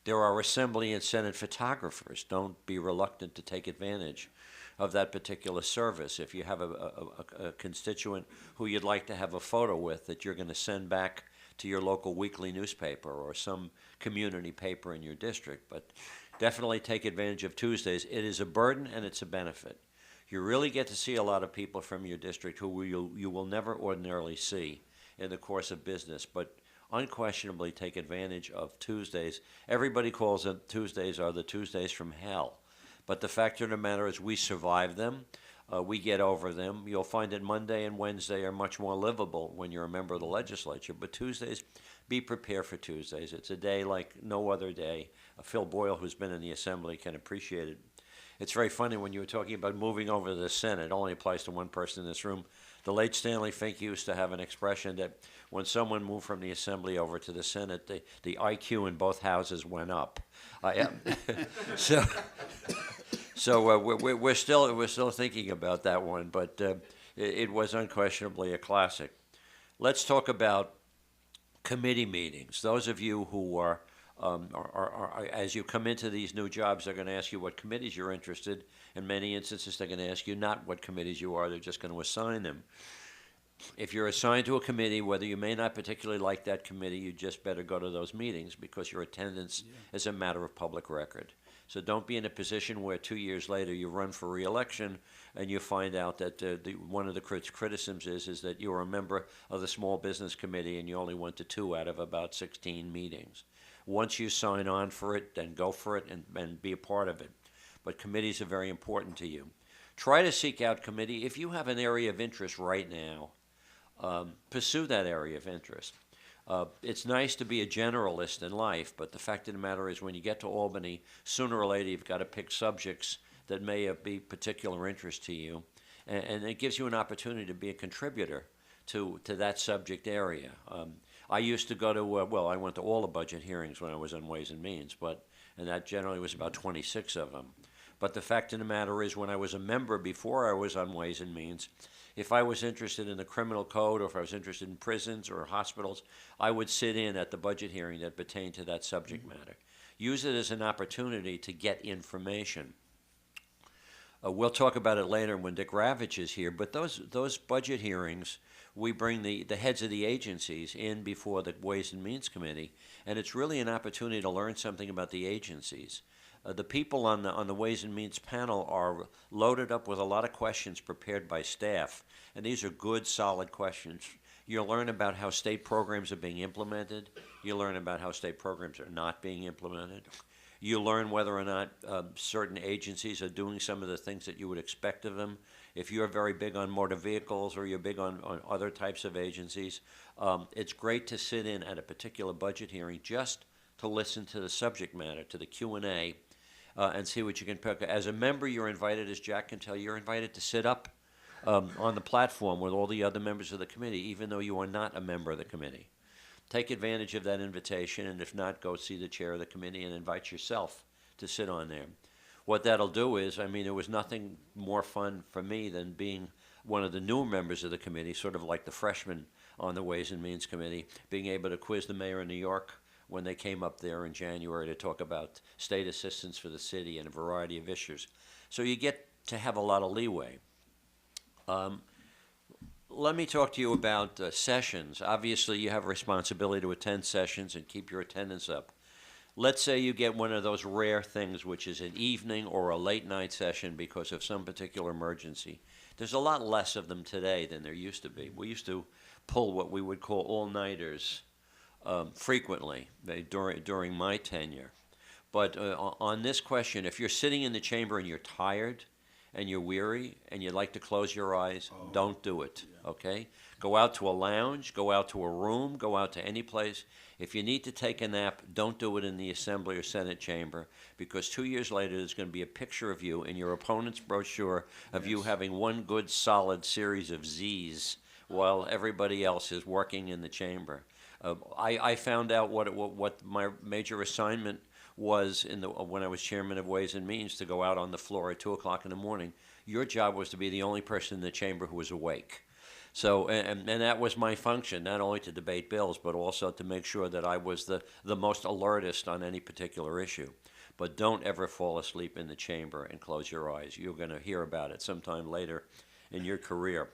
There are Assembly and Senate photographers. Don't be reluctant to take advantage of that particular service. If you have a constituent who you'd like to have a photo with that you're going to send back to your local weekly newspaper or some community paper in your district. But definitely take advantage of Tuesdays. It is a burden and it's a benefit. You really get to see a lot of people from your district who you will never ordinarily see in the course of business, but unquestionably take advantage of Tuesdays. Everybody calls it Tuesdays are the Tuesdays from hell. But the fact of the matter is we survive them. We get over them. You'll find that Monday and Wednesday are much more livable when you're a member of the legislature. But Tuesdays, be prepared for Tuesdays. It's a day like no other day. Phil Boyle, who's been in the Assembly, can appreciate it. It's very funny when you were talking about moving over to the Senate. It only applies to one person in this room. The late Stanley Fink used to have an expression that when someone moved from the Assembly over to the Senate, the IQ in both houses went up. So we're still thinking about that one, but it was unquestionably a classic. Let's talk about committee meetings. Those of you who are as you come into these new jobs, they're going to ask you what committees you're interested. In many instances, they're going to ask you not what committees you are. They're just going to assign them. If you're assigned to a committee, whether you may not particularly like that committee, you just better go to those meetings because your attendance is a matter of public record. So don't be in a position where 2 years later you run for re-election and you find out that one of the criticisms is that you were a member of the Small Business Committee and you only went to 2 out of about 16 meetings. Once you sign on for it, then go for it and be a part of it. But committees are very important to you. Try to seek out committee. If you have an area of interest right now, pursue that area of interest. It's nice to be a generalist in life, but the fact of the matter is when you get to Albany, sooner or later you've got to pick subjects that may be particular interest to you, and it gives you an opportunity to be a contributor to that subject area. I used to go to, I went to all the budget hearings when I was on Ways and Means, and that generally was about 26 of them. But the fact of the matter is when I was a member before I was on Ways and Means, if I was interested in the criminal code or if I was interested in prisons or hospitals, I would sit in at the budget hearing that pertained to that subject matter. Use it as an opportunity to get information. We'll talk about it later when Dick Ravitch is here, but those budget hearings, we bring the heads of the agencies in before the Ways and Means Committee, and it's really an opportunity to learn something about the agencies. The people on the Ways and Means panel are loaded up with a lot of questions prepared by staff, and these are good, solid questions. You'll learn about how state programs are being implemented. You'll learn about how state programs are not being implemented. You learn whether or not certain agencies are doing some of the things that you would expect of them. If you're very big on motor vehicles or you're big on other types of agencies, it's great to sit in at a particular budget hearing just to listen to the subject matter, to the Q&A, and see what you can pick. As a member, you're invited, as Jack can tell, you're invited to sit up on the platform with all the other members of the committee, even though you are not a member of the committee. Take advantage of that invitation, and if not, go see the chair of the committee and invite yourself to sit on there. What that'll do is, I mean, there was nothing more fun for me than being one of the new members of the committee, sort of like the freshman on the Ways and Means Committee, being able to quiz the mayor of New York when they came up there in January to talk about state assistance for the city and a variety of issues. So you get to have a lot of leeway. Let me talk to you about sessions. Obviously, you have a responsibility to attend sessions and keep your attendance up. Let's say you get one of those rare things, which is an evening or a late night session because of some particular emergency. There's a lot less of them today than there used to be. We used to pull what we would call all-nighters frequently during my tenure. But on this question, if you're sitting in the chamber and you're tired, and you're weary and you'd like to close your eyes, don't do it, okay? Go out to a lounge, go out to a room, go out to any place. If you need to take a nap, don't do it in the Assembly or Senate chamber, because 2 years later there's going to be a picture of you in your opponent's brochure of you having one good solid series of Z's while everybody else is working in the chamber. I found out what my major assignment was when I was chairman of Ways and Means, to go out on the floor at 2 o'clock in the morning. Your job was to be the only person in the chamber who was awake. So, and that was my function, not only to debate bills, but also to make sure that I was the most alertest on any particular issue. But don't ever fall asleep in the chamber and close your eyes. You're going to hear about it sometime later in your career.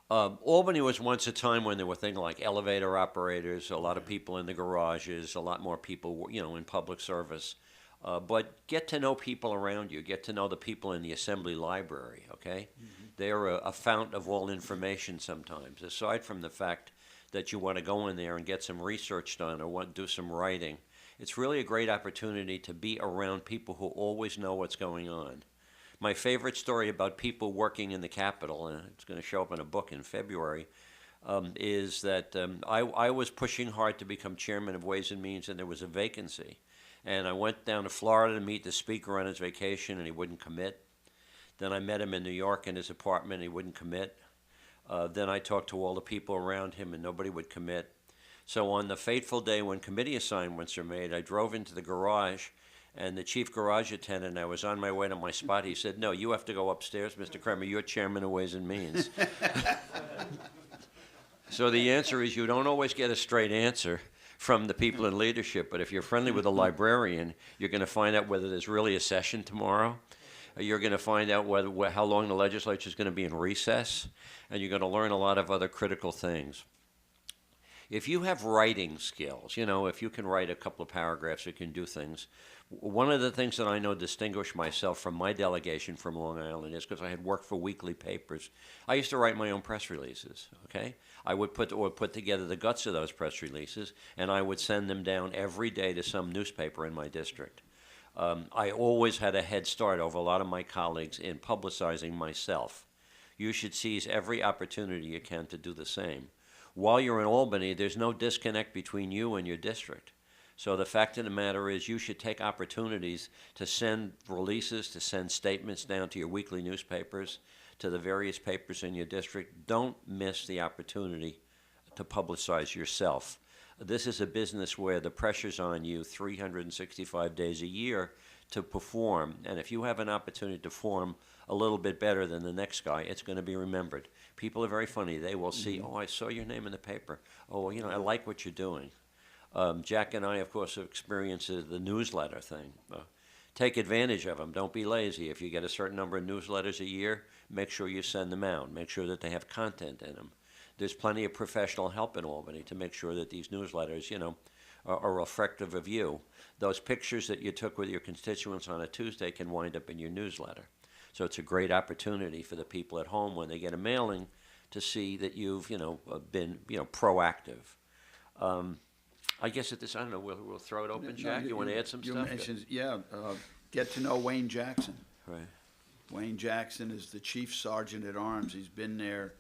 Albany was once a time when there were things like elevator operators, a lot of people in the garages, a lot more people, in public service. But get to know people around you. Get to know the people in the assembly library, okay? Mm-hmm. They're a fount of all information sometimes, aside from the fact that you want to go in there and get some research done or want to do some writing. It's really a great opportunity to be around people who always know what's going on. My favorite story about people working in the Capitol, and it's going to show up in a book in February, is that I was pushing hard to become chairman of Ways and Means, and there was a vacancy. And I went down to Florida to meet the speaker on his vacation, and he wouldn't commit. Then I met him in New York in his apartment, and he wouldn't commit. Then I talked to all the people around him, and nobody would commit. So on the fateful day when committee assignments are made, I drove into the garage, and the chief garage attendant, I was on my way to my spot, he said, "No, you have to go upstairs, Mr. Kremer. You're chairman of Ways and Means." So the answer is, you don't always get a straight answer from the people in leadership, but if you're friendly with a librarian, you're going to find out whether there's really a session tomorrow. You're going to find out how long the legislature is going to be in recess, and you're going to learn a lot of other critical things. If you have writing skills, if you can write a couple of paragraphs, you can do things. One of the things that I know distinguished myself from my delegation from Long Island is because I had worked for weekly papers. I used to write my own press releases, okay? I would put together the guts of those press releases, and I would send them down every day to some newspaper in my district. I always had a head start over a lot of my colleagues in publicizing myself. You should seize every opportunity you can to do the same. While you're in Albany, there's no disconnect between you and your district. So the fact of the matter is, you should take opportunities to send releases, to send statements down to your weekly newspapers, to the various papers in your district. Don't miss the opportunity to publicize yourself. This is a business where the pressure's on you 365 days a year to perform. And if you have an opportunity to perform a little bit better than the next guy, it's going to be remembered. People are very funny. They will see, "Oh, I saw your name in the paper. Oh, I like what you're doing." Jack and I, of course, have experienced the newsletter thing. Take advantage of them. Don't be lazy. If you get a certain number of newsletters a year, make sure you send them out. Make sure that they have content in them. There's plenty of professional help in Albany to make sure that these newsletters, are reflective of you. Those pictures that you took with your constituents on a Tuesday can wind up in your newsletter. So it's a great opportunity for the people at home when they get a mailing to see that you've, been, proactive. I guess at this, I don't know, we'll throw it open, Jack. You want to add some stuff? Mentioned, get to know Wayne Jackson. Right. Wayne Jackson is the Chief Sergeant at Arms. He's been there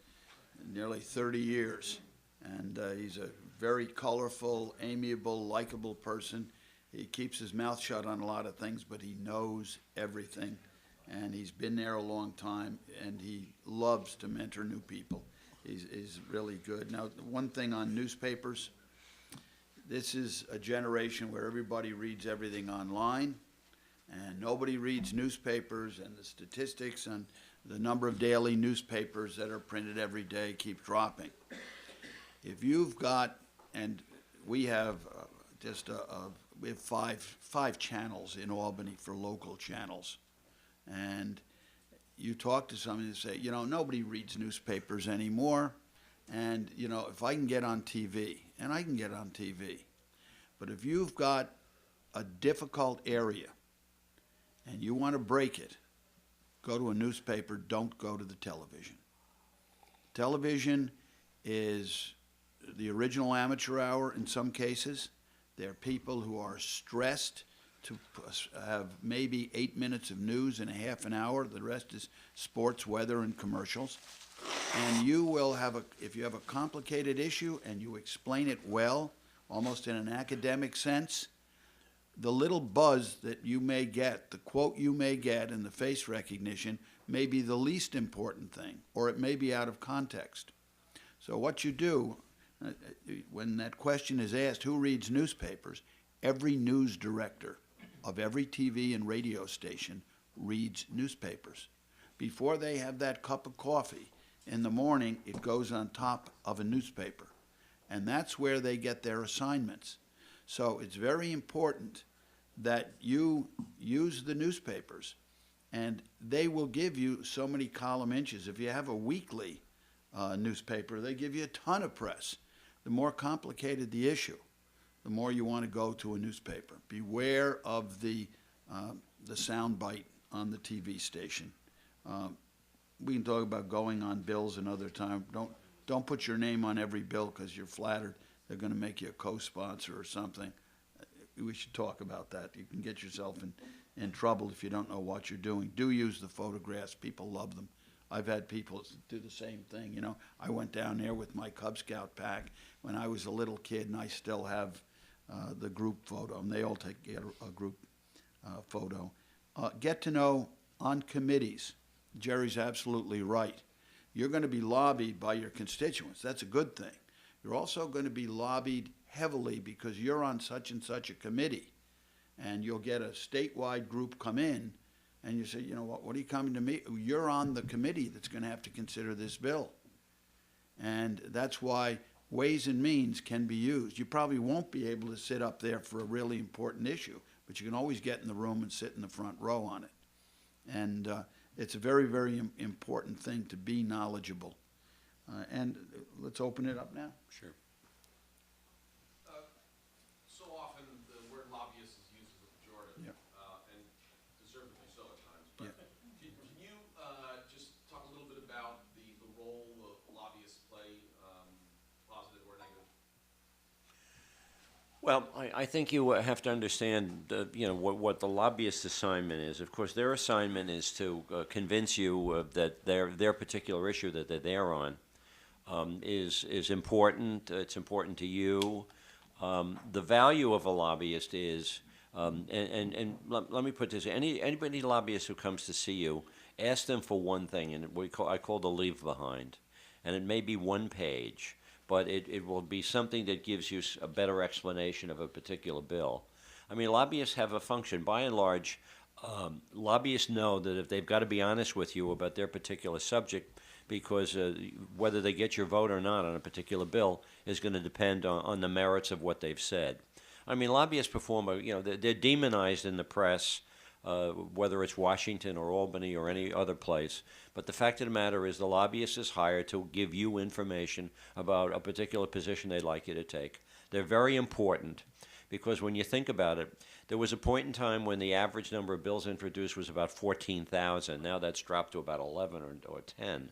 nearly 30 years, and he's a very colorful, amiable, likable person. He keeps his mouth shut on a lot of things, but he knows everything, and he's been there a long time, and he loves to mentor new people. He's really good. Now, one thing on newspapers, this is a generation where everybody reads everything online, and nobody reads newspapers, and the statistics on the number of daily newspapers that are printed every day keep dropping. If you've got, and we have we have five channels in Albany for local channels, and you talk to somebody and say, nobody reads newspapers anymore, and if I can get on TV, and I can get on TV, but if you've got a difficult area and you want to break it, go to a newspaper, don't go to the television. Television is the original amateur hour in some cases. There are people who are stressed to have maybe 8 minutes of news in a half an hour. The rest is sports, weather, and commercials. And you will have if you have a complicated issue and you explain it well, almost in an academic sense, the little buzz that you may get, the quote you may get, and the face recognition may be the least important thing, or it may be out of context. So what you do, when that question is asked, who reads newspapers, every news director of every TV and radio station reads newspapers. Before they have that cup of coffee in the morning, it goes on top of a newspaper. And that's where they get their assignments. So it's very important that you use the newspapers, and they will give you so many column inches. If you have a weekly newspaper, they give you a ton of press. The more complicated the issue, the more you want to go to a newspaper. Beware of the soundbite on the TV station. We can talk about going on bills another time. Don't put your name on every bill because you're flattered they're going to make you a co-sponsor or something. We should talk about that. You can get yourself in trouble if you don't know what you're doing. Do use the photographs. People love them. I've had people do the same thing. I went down there with my Cub Scout pack when I was a little kid, and I still have the group photo, and they all get a group photo. Get to know on committees. Jerry's absolutely right. You're going to be lobbied by your constituents. That's a good thing. You're also going to be lobbied heavily because you're on such and such a committee, and you'll get a statewide group come in, and you say, what are you coming to me? You're on the committee that's going to have to consider this bill. And that's why Ways and Means can be used. You probably won't be able to sit up there for a really important issue, but you can always get in the room and sit in the front row on it. And it's a very, very important thing to be knowledgeable. And let's open it up now. Sure. So often the word lobbyist is used as a pejorative, and deservedly so at times. But can you just talk a little bit about the role of lobbyists play, positive or negative? Well, I think you have to understand, what the lobbyist's assignment is. Of course, their assignment is to convince you that their particular issue that they're there on is important. It's important to you. The value of a lobbyist is, and let me put this: anybody lobbyist who comes to see you, ask them for one thing, and I call the leave behind, and it may be one page. But it will be something that gives you a better explanation of a particular bill. I mean, lobbyists have a function. By and large, lobbyists know that if they've got to be honest with you about their particular subject, because whether they get your vote or not on a particular bill is going to depend on the merits of what they've said. I mean, lobbyists perform, they're demonized in the press, whether it's Washington or Albany or any other place. But the fact of the matter is the lobbyist is hired to give you information about a particular position they'd like you to take. They're very important Because when you think about it, there was a point in time when the average number of bills introduced was about 14,000. Now that's dropped to about 11 or 10.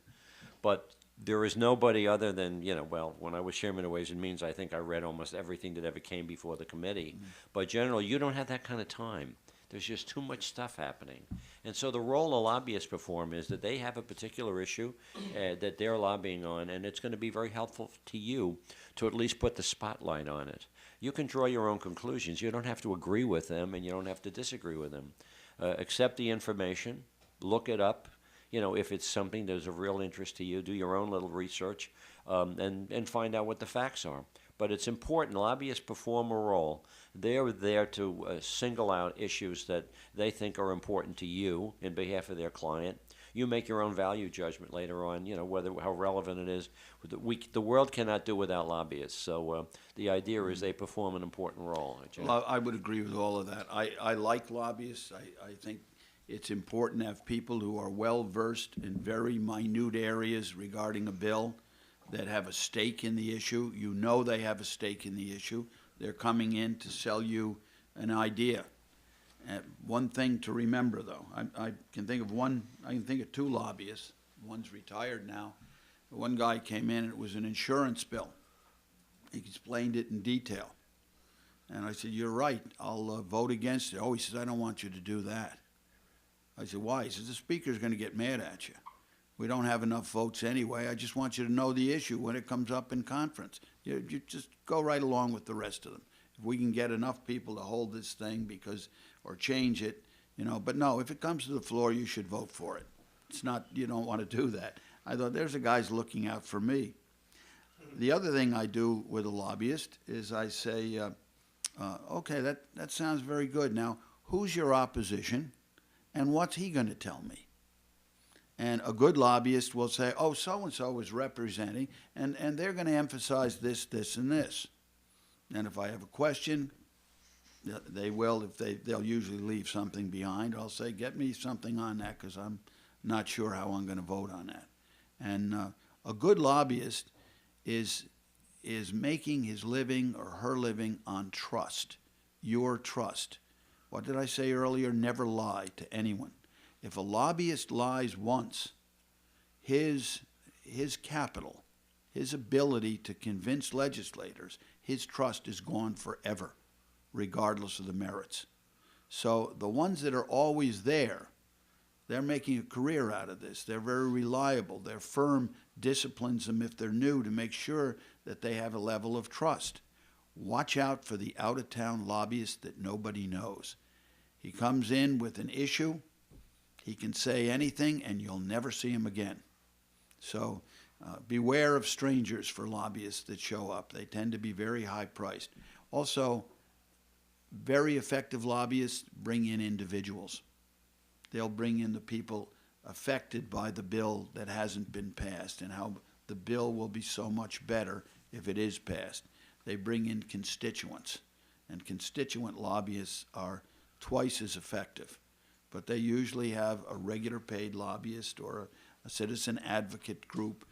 But there is nobody other than, well, when I was chairman of Ways and Means, I think I read almost everything that ever came before the committee. But generally, you don't have that kind of time. There's just too much stuff happening. And so the role a lobbyist perform is that they have a particular issue that they're lobbying on, and it's going to be very helpful to you to at least put the spotlight on it. You can draw your own conclusions. You don't have to agree with them, and you don't have to disagree with them. Accept the information, look it up. If it's something that's of real interest to you, do your own little research and find out what the facts are. But it's important. Lobbyists perform a role. They're there to single out issues that they think are important to you in behalf of their client. You make your own value judgment later on, how relevant it is. The world cannot do without lobbyists. So the idea is they perform an important role. Well, I would agree with all of that. I like lobbyists. I think it's important to have people who are well-versed in very minute areas regarding a bill, that have a stake in the issue. They have a stake in the issue. They're coming in to sell you an idea. One thing to remember, though, I can think of two lobbyists. One's retired now. One guy came in, and it was an insurance bill. He explained it in detail. And I said, "You're right, I'll vote against it." "Oh," he says, "I don't want you to do that." I said, "Why?" He says, "The speaker's going to get mad at you. We don't have enough votes anyway. I just want you to know the issue when it comes up in conference. You just go right along with the rest of them. If we can get enough people to hold this thing or change it, but no, if it comes to the floor, you should vote for it. It's not, you don't want to do that." I thought, there's a guy's looking out for me. The other thing I do with a lobbyist is I say, okay, that sounds very good. Now, who's your opposition, and what's he going to tell me? And a good lobbyist will say, "Oh, so-and-so is representing, and they're going to emphasize this, this, and this." And if I have a question, they will. They'll usually leave something behind. I'll say, "Get me something on that, because I'm not sure how I'm going to vote on that." And a good lobbyist is making his living or her living on trust, your trust. What did I say earlier? Never lie to anyone. If a lobbyist lies once, his capital, his ability to convince legislators, his trust is gone forever, regardless of the merits. So the ones that are always there, they're making a career out of this. They're very reliable. Their firm disciplines them if they're new to make sure that they have a level of trust. Watch out for the out-of-town lobbyist that nobody knows. He comes in with an issue. He can say anything, and you'll never see him again. So beware of strangers for lobbyists that show up. They tend to be very high-priced. Also, very effective lobbyists bring in individuals. They'll bring in the people affected by the bill that hasn't been passed and how the bill will be so much better if it is passed. They bring in constituents, and constituent lobbyists are twice as effective. But they usually have a regular paid lobbyist or a citizen advocate group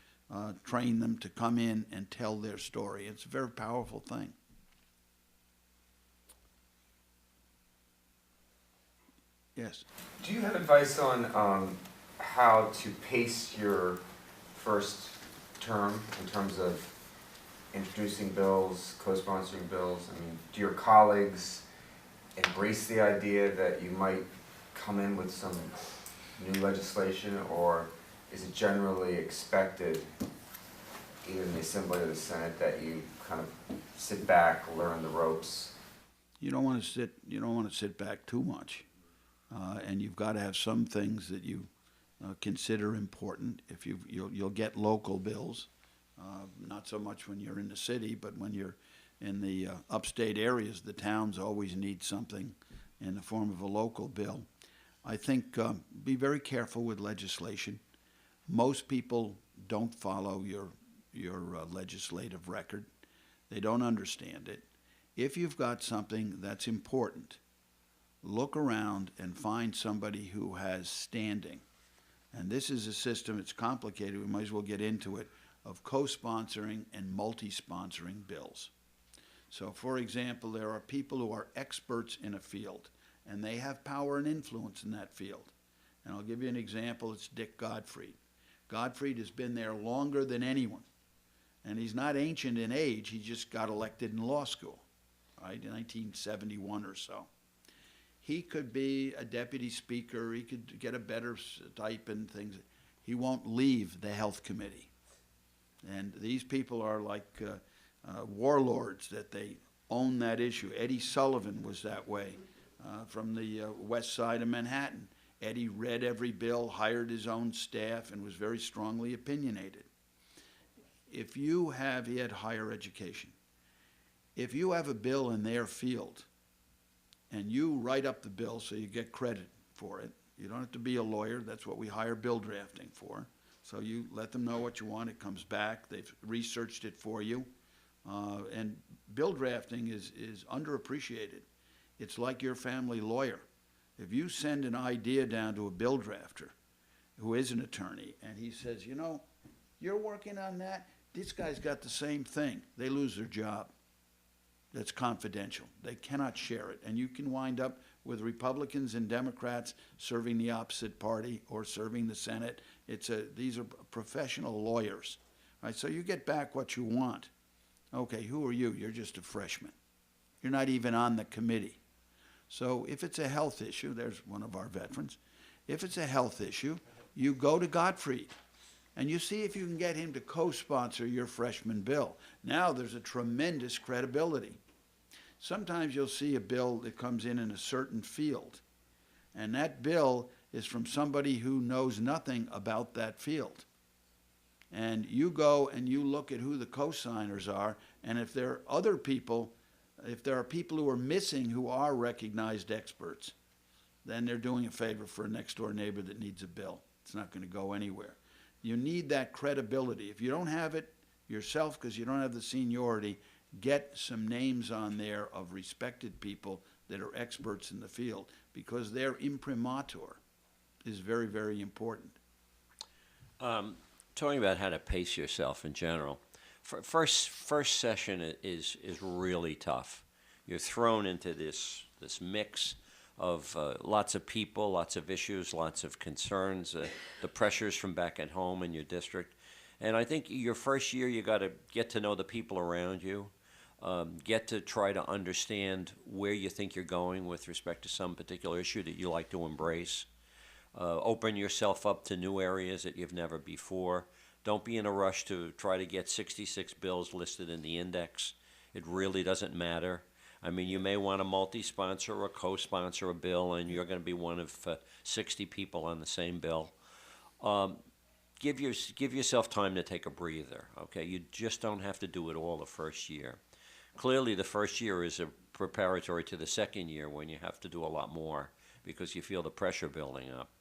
train them to come in and tell their story. It's a very powerful thing. Yes. Do you have advice on how to pace your first term in terms of introducing bills, co-sponsoring bills? I mean, do your colleagues embrace the idea that you might come in with some new legislation, or is it generally expected, either in the Assembly or the Senate, that you kind of sit back, learn the ropes? You don't want to sit back too much, and you've got to have some things that you consider important. If you'll get local bills, not so much when you're in the city, but when you're in the upstate areas, the towns always need something in the form of a local bill. I think be very careful with legislation. Most people don't follow your legislative record. They don't understand it. If you've got something that's important, look around and find somebody who has standing. And this is a system, it's complicated, we might as well get into it, of co-sponsoring and multi-sponsoring bills. So, for example, there are people who are experts in a field, and they have power and influence in that field. And I'll give you an example. It's Dick Gottfried. Gottfried has been there longer than anyone. And he's not ancient in age. He just got elected in law school, right, in 1971 or so. He could be a deputy speaker. He could get a better stipend, things. He won't leave the health committee. And these people are like warlords, that they own that issue. Eddie Sullivan was that way from the west side of Manhattan. Eddie read every bill, hired his own staff, and was very strongly opinionated. If you have, he had higher education. If you have a bill in their field and you write up the bill so you get credit for it, you don't have to be a lawyer. That's what we hire bill drafting for. So you let them know what you want. It comes back. They've researched it for you. And bill drafting is underappreciated. It's like your family lawyer. If you send an idea down to a bill drafter who is an attorney and he says, you know, you're working on that, this guy's got the same thing, they lose their job. That's confidential. They cannot share it. And you can wind up with Republicans and Democrats serving the opposite party or serving the Senate. These are professional lawyers. Right? So you get back what you want. Okay, who are you? You're just a freshman. You're not even on the committee. So if it's a health issue, there's one of our veterans. If it's a health issue, you go to Gottfried and you see if you can get him to co-sponsor your freshman bill. Now there's a tremendous credibility. Sometimes you'll see a bill that comes in a certain field, and that bill is from somebody who knows nothing about that field. And you go and you look at who the co-signers are, and if there are other people, if there are people who are missing who are recognized experts, then they're doing a favor for a next-door neighbor that needs a bill. It's not going to go anywhere. You need that credibility. If you don't have it yourself because you don't have the seniority, get some names on there of respected people that are experts in the field, because their imprimatur is very, very important. Talking about how to pace yourself in general, first session is really tough. You're thrown into this mix of lots of people, lots of issues, lots of concerns, the pressures from back at home in your district. And I think your first year, you got to get to know the people around you, get to try to understand where you think you're going with respect to some particular issue that you like to embrace. Open yourself up to new areas that you've never before. Don't be in a rush to try to get 66 bills listed in the index. It really doesn't matter. I mean, you may want to multi-sponsor or co-sponsor a bill, and you're going to be one of 60 people on the same bill. Give yourself time to take a breather, okay? You just don't have to do it all the first year. Clearly, the first year is a preparatory to the second year when you have to do a lot more because you feel the pressure building up.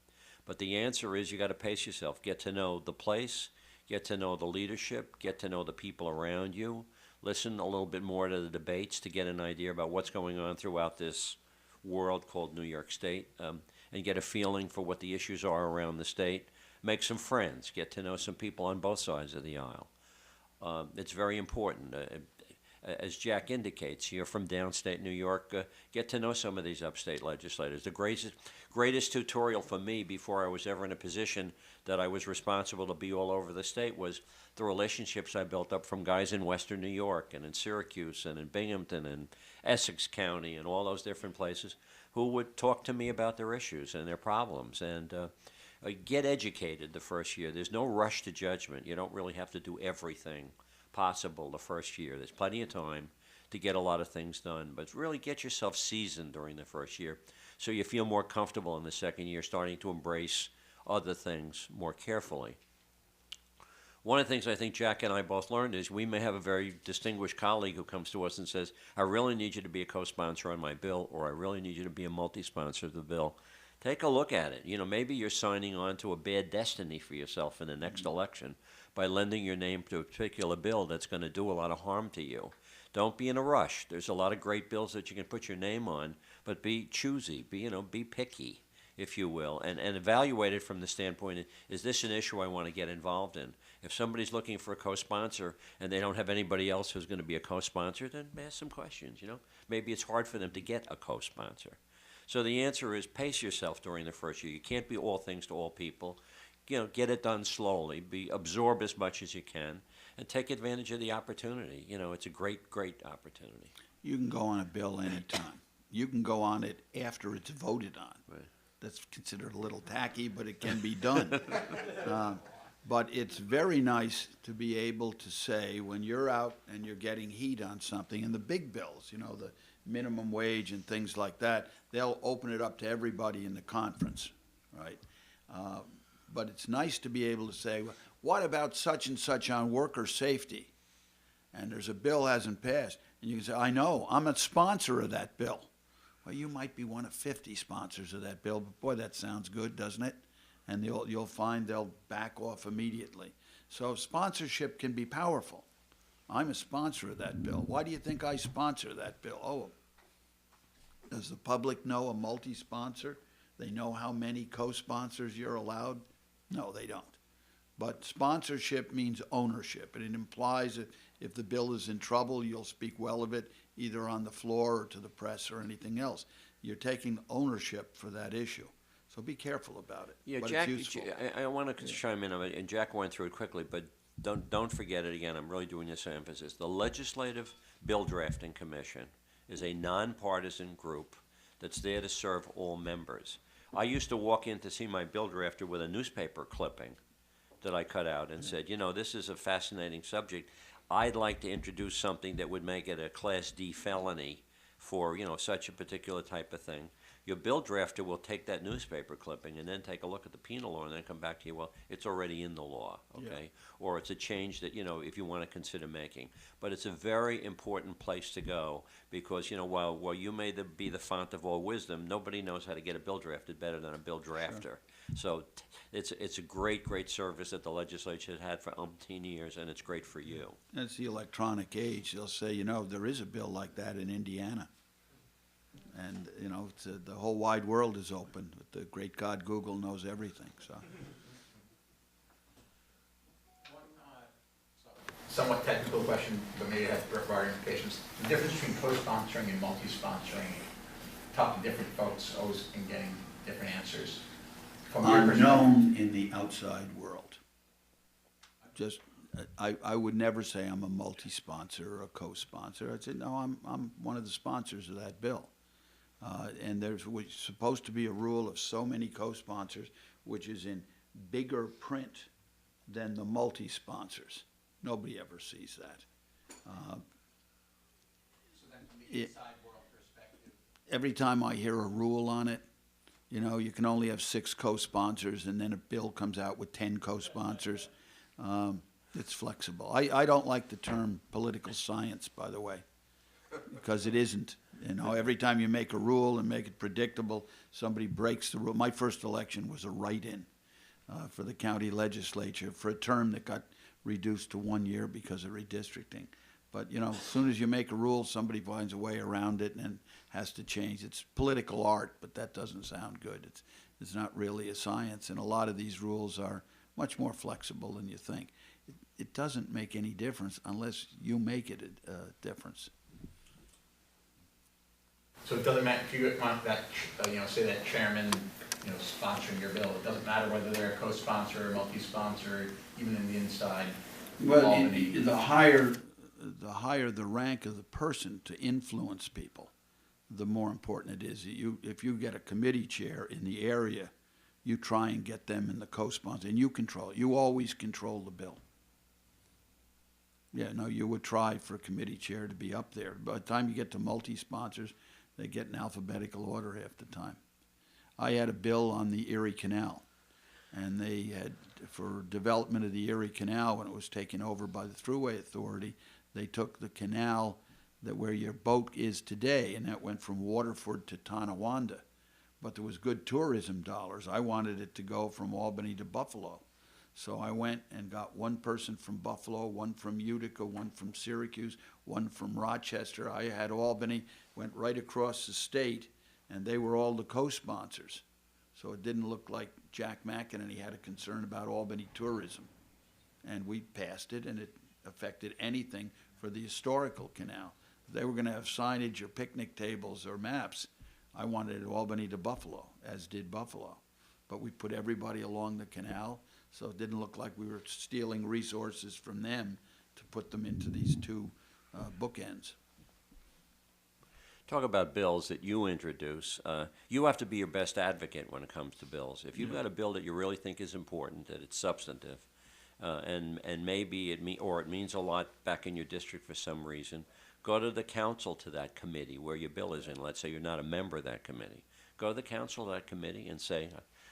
But the answer is you got to pace yourself. Get to know the place, get to know the leadership, get to know the people around you, listen a little bit more to the debates to get an idea about what's going on throughout this world called New York State, and get a feeling for what the issues are around the state. Make some friends, get to know some people on both sides of the aisle. It's very important. As Jack indicates, you're from downstate New York, get to know some of these upstate legislators. The greatest tutorial for me before I was ever in a position that I was responsible to be all over the state was the relationships I built up from guys in western New York and in Syracuse and in Binghamton and Essex County and all those different places who would talk to me about their issues and their problems. And get educated the first year. There's no rush to judgment. You don't really have to do everything possible the first year. There's plenty of time to get a lot of things done, but really get yourself seasoned during the first year so you feel more comfortable in the second year, starting to embrace other things more carefully. One of the things I think Jack and I both learned is we may have a very distinguished colleague who comes to us and says, I really need you to be a co-sponsor on my bill, or I really need you to be a multi-sponsor of the bill. Take a look at it. You know, maybe you're signing on to a bad destiny for yourself in the next election by lending your name to a particular bill that's going to do a lot of harm to you. Don't be in a rush. There's a lot of great bills that you can put your name on, but be choosy, be picky, if you will, and evaluate it from the standpoint, is this an issue I want to get involved in? If somebody's looking for a co-sponsor and they don't have anybody else who's going to be a co-sponsor, then ask some questions, you know. Maybe it's hard for them to get a co-sponsor. So the answer is pace yourself during the first year. You can't be all things to all people. You know, get it done slowly, absorb as much as you can, and take advantage of the opportunity. You know, it's a great, great opportunity. You can go on a bill anytime. You can go on it after it's voted on. Right. That's considered a little tacky, but it can be done. But it's very nice to be able to say, when you're out and you're getting heat on something, and the big bills, you know, the minimum wage and things like that, they'll open it up to everybody in the conference, right? But it's nice to be able to say, what about such and such on worker safety? And there's a bill hasn't passed. And you can say, I know, I'm a sponsor of that bill. Well, you might be one of 50 sponsors of that bill, but boy, that sounds good, doesn't it? And you'll find they'll back off immediately. So sponsorship can be powerful. I'm a sponsor of that bill. Why do you think I sponsor that bill? Oh, does the public know a multi-sponsor? They know how many co-sponsors you're allowed? No, they don't. But sponsorship means ownership, and it implies that if the bill is in trouble, you'll speak well of it, either on the floor or to the press or anything else. You're taking ownership for that issue. So be careful about it. Yeah, but Jack, it's useful. I want to chime in on it, and Jack went through it quickly, but don't forget it again. I'm really doing this emphasis. The Legislative Bill Drafting Commission is a nonpartisan group that's there to serve all members. I used to walk in to see my bill drafter with a newspaper clipping that I cut out and said, you know, this is a fascinating subject. I'd like to introduce something that would make it a Class D felony for, you know, such a particular type of thing. Your bill drafter will take that newspaper clipping and then take a look at the penal law and then come back to you, well, it's already in the law, okay? Yeah. Or it's a change that, you know, if you want to consider making. But it's a very important place to go because, you know, while you may be the font of all wisdom, nobody knows how to get a bill drafted better than a bill drafter. Sure. So it's a great, great service that the legislature has had for umpteen years, and it's great for you. It's the electronic age. They'll say, you know, there is a bill like that in Indiana. And, you know, the whole wide world is open. But the great God Google knows everything. So, somewhat technical question, but maybe it has broader implications. The difference between co-sponsoring and multi-sponsoring, talking to different folks always and getting different answers. From your perspective, unknown in the outside world. Just, I would never say I'm a multi-sponsor or a co-sponsor. I'd say, no, I'm one of the sponsors of that bill. And there's supposed to be a rule of so many co-sponsors, which is in bigger print than the multi-sponsors. Nobody ever sees that. so then from the inside world perspective, Every time I hear a rule on it, you know, you can only have 6 co-sponsors, and then a bill comes out with 10 co-sponsors. It's flexible. I don't like the term political science, by the way, because it isn't. You know, every time you make a rule and make it predictable, somebody breaks the rule. My first election was a write-in for the county legislature for a term that got reduced to 1 year because of redistricting. But, you know, as soon as you make a rule, somebody finds a way around it and has to change. It's political art, but that doesn't sound good. It's not really a science, and a lot of these rules are much more flexible than you think. It doesn't make any difference unless you make it a difference. so it doesn't matter if you want that, you know, say that chairman, you know, sponsoring your bill. It doesn't matter whether they're a co-sponsor or multi-sponsor, even in the inside. Well, Albany. the higher the rank of the person to influence people, the more important it is. If you get a committee chair in the area, you try and get them in the co-sponsor, and you control it. You always control the bill. Yeah, no, you would try for a committee chair to be up there. By the time you get to multi-sponsors, they get in alphabetical order half the time. I had a bill on the Erie Canal, and they had, for development of the Erie Canal, when it was taken over by the Thruway Authority, they took the canal that where your boat is today, and that went from Waterford to Tonawanda. But there was good tourism dollars. I wanted it to go from Albany to Buffalo. So I went and got one person from Buffalo, one from Utica, one from Syracuse, one from Rochester. I had Albany, went right across the state, and they were all the co-sponsors. So it didn't look like Jack McEneny had a concern about Albany tourism. And we passed it, and it affected anything for the historical canal. If they were going to have signage or picnic tables or maps, I wanted Albany to Buffalo, as did Buffalo. But we put everybody along the canal, so it didn't look like we were stealing resources from them to put them into these two bookends. Talk about bills that you introduce. You have to be your best advocate when it comes to bills. If you've got a bill that you really think is important, that it's substantive, and maybe it means a lot back in your district for some reason, go to the council to that committee where your bill is in. Let's say you're not a member of that committee. Go to the council of that committee and say,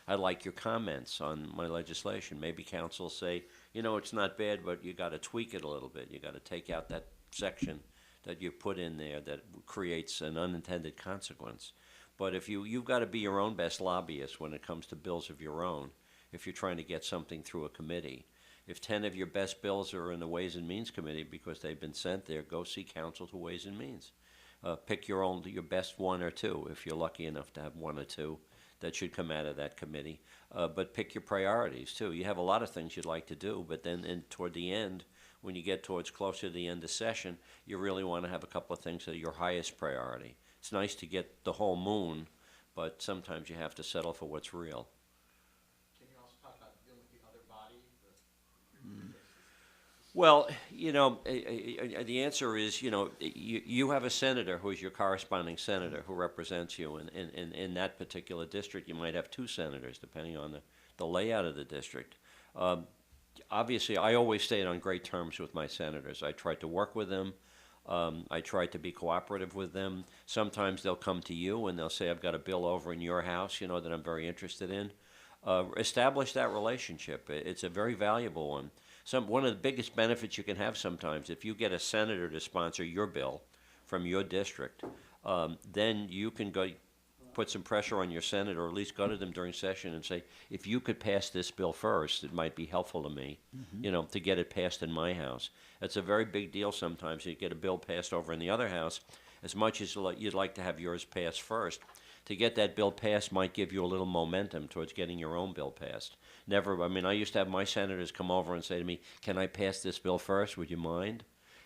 I'd like your comments on my legislation. Maybe council say, you know, it's not bad, but you got to tweak it a little bit. You got to take out that section that you put in there that creates an unintended consequence. But if you've got to be your own best lobbyist when it comes to bills of your own, if you're trying to get something through a committee. If 10 of your best bills are in the Ways and Means Committee because they've been sent there, go see counsel to Ways and Means. Pick your best one or two, if you're lucky enough to have one or two that should come out of that committee. But pick your priorities, too. You have a lot of things you'd like to do, but then toward the end, when you get towards closer to the end of session, you really want to have a couple of things that are your highest priority. It's nice to get the whole moon, but sometimes you have to settle for what's real. Can you also talk about dealing with the other body? Well, you know, the answer is, you know, you have a senator who is your corresponding senator who represents you. And in that particular district, you might have two senators, depending on the layout of the district. Obviously, I always stayed on great terms with my senators. I tried to work with them. I tried to be cooperative with them. Sometimes they'll come to you and they'll say, I've got a bill over in your house, you know, that I'm very interested in. Establish that relationship. It's a very valuable one. One of the biggest benefits you can have sometimes, if you get a senator to sponsor your bill from your district, then you can go put some pressure on your senator, or at least go to them during session and say, if you could pass this bill first, it might be helpful to me, you know, to get it passed in my house. It's a very big deal sometimes. You get a bill passed over in the other house, as much as you'd like to have yours passed first. To get that bill passed might give you a little momentum towards getting your own bill passed. I used to have my senators come over and say to me, can I pass this bill first? Would you mind?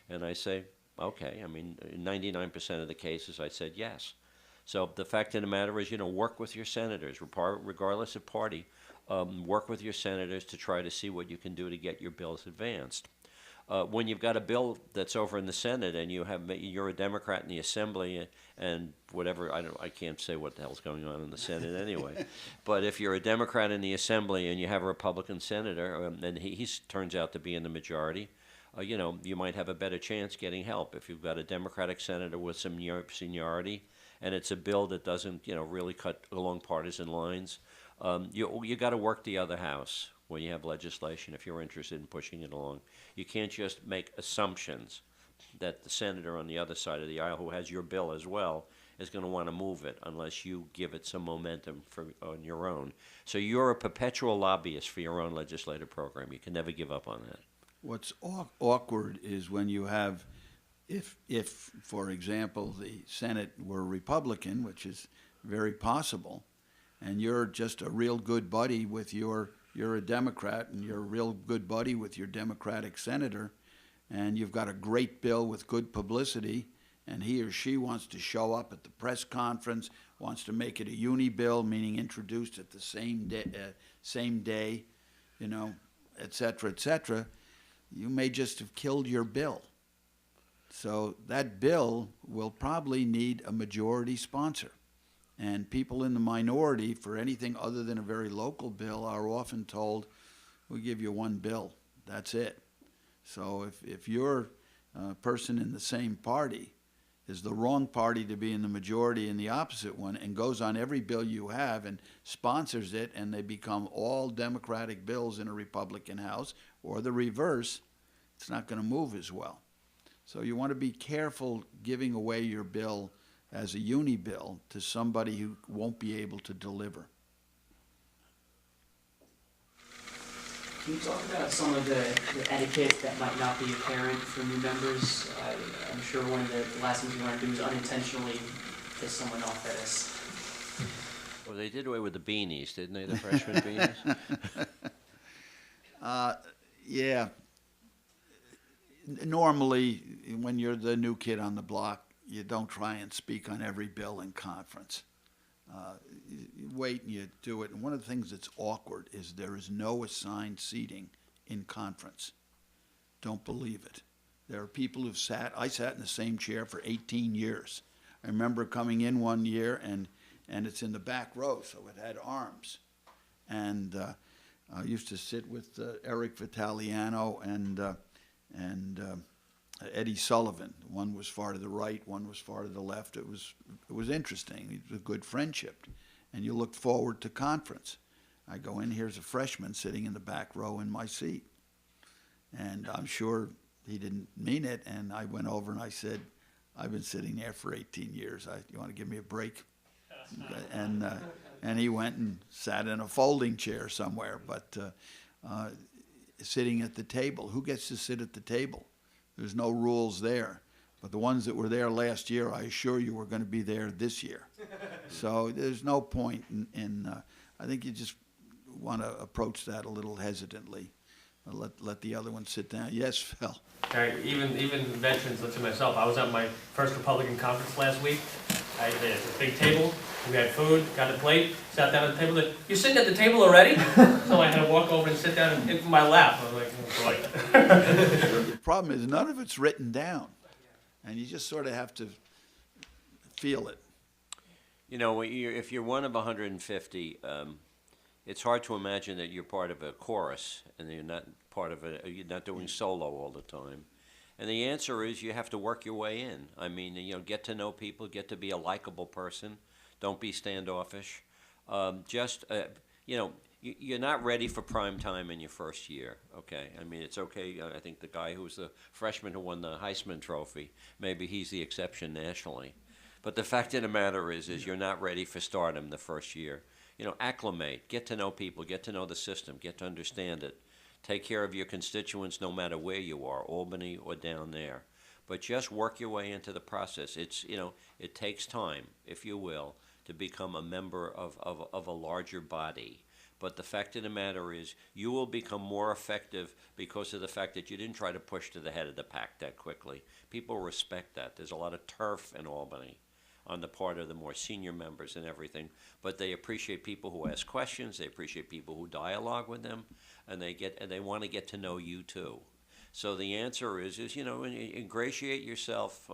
And I say, okay. In 99% of the cases, I said yes. So the fact of the matter is, you know, work with your senators, regardless of party. Work with your senators to try to see what you can do to get your bills advanced. When you've got a bill that's over in the Senate and you're a Democrat in the Assembly and whatever, I can't say what the hell's going on in the Senate anyway. But if you're a Democrat in the Assembly and you have a Republican senator and he turns out to be in the majority, you know, you might have a better chance getting help. If you've got a Democratic senator with some seniority and it's a bill that doesn't, you know, really cut along partisan lines, you got to work the other house when you have legislation if you're interested in pushing it along. You can't just make assumptions that the senator on the other side of the aisle who has your bill as well is going to want to move it unless you give it some momentum on your own. So you're a perpetual lobbyist for your own legislative program. You can never give up on that. What's awkward is when you have, if for example, the Senate were Republican, which is very possible, and you're just a real good buddy with you're a Democrat and you're a real good buddy with your Democratic senator, and you've got a great bill with good publicity, and he or she wants to show up at the press conference, wants to make it a uni bill, meaning introduced at the same day, you know, et cetera, you may just have killed your bill. So that bill will probably need a majority sponsor. And people in the minority, for anything other than a very local bill, are often told, we'll give you one bill, that's it. So if your person in the same party is the wrong party to be in the majority in the opposite one and goes on every bill you have and sponsors it, and they become all Democratic bills in a Republican House, or the reverse, it's not going to move as well. So you want to be careful giving away your bill as a uni bill to somebody who won't be able to deliver. Can you talk about some of the etiquette that might not be apparent for new members? I'm sure one of the last things you want to do is unintentionally piss someone off at us. Well, they did away with the beanies, didn't they, the freshman beanies? Yeah. Normally, when you're the new kid on the block, you don't try and speak on every bill in conference. You wait and you do it. And one of the things that's awkward is there is no assigned seating in conference. Don't believe it. There are people who've I sat in the same chair for 18 years. I remember coming in one year and it's in the back row, so it had arms. And I used to sit with Eric Vitaliano and Eddie Sullivan. One was far to the right, one was far to the left. It was interesting. It was a good friendship. And you looked forward to conference. I go in, here's a freshman sitting in the back row in my seat. And I'm sure he didn't mean it, and I went over and I said, I've been sitting there for 18 years. You want to give me a break? And he went and sat in a folding chair somewhere. But sitting at the table, who gets to sit at the table? There's no rules there. But the ones that were there last year, I assure you, were going to be there this year. So there's no point in I think you just want to approach that a little hesitantly. Let the other one sit down. Yes, Phil. Even veterans, let's say myself, I was at my first Republican conference last week. I had a big table, we had food, got a plate, sat down at the table. You're sitting at the table already? So I had to walk over and sit down in my lap. I was like, oh boy. The problem is none of it's written down, and you just sort of have to feel it. You know, if you're one of 150, it's hard to imagine that you're part of a chorus and you're not you're not doing solo all the time. And the answer is you have to work your way in. I mean, you know, get to know people, get to be a likable person. Don't be standoffish. You know, you're not ready for prime time in your first year, okay? I mean, it's okay. I think the guy who was the freshman who won the Heisman Trophy, maybe he's the exception nationally. But the fact of the matter is you're not ready for stardom the first year. You know, acclimate, get to know people, get to know the system, get to understand it. Take care of your constituents no matter where you are, Albany or down there. But just work your way into the process. It's, you know, it takes time, if you will, to become a member of a larger body. But the fact of the matter is you will become more effective because of the fact that you didn't try to push to the head of the pack that quickly. People respect that. There's a lot of turf in Albany on the part of the more senior members and everything, but they appreciate people who ask questions, they appreciate people who dialogue with them, and they want to get to know you too. So the answer is you know, ingratiate yourself,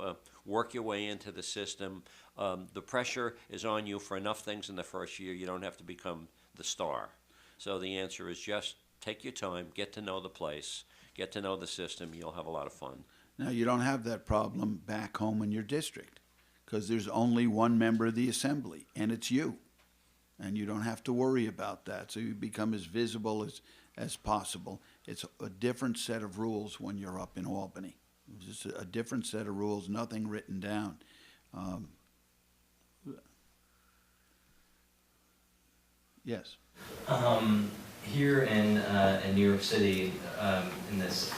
work your way into the system. The pressure is on you for enough things in the first year. You don't have to become the star. So the answer is just take your time, get to know the place, get to know the system. You'll have a lot of fun. Now, you don't have that problem back home in your district, because there's only one member of the assembly, and it's you. And you don't have to worry about that, so you become as visible as possible. It's a different set of rules when you're up in Albany. It's just a different set of rules, nothing written down. Yes? Here in New York City, in this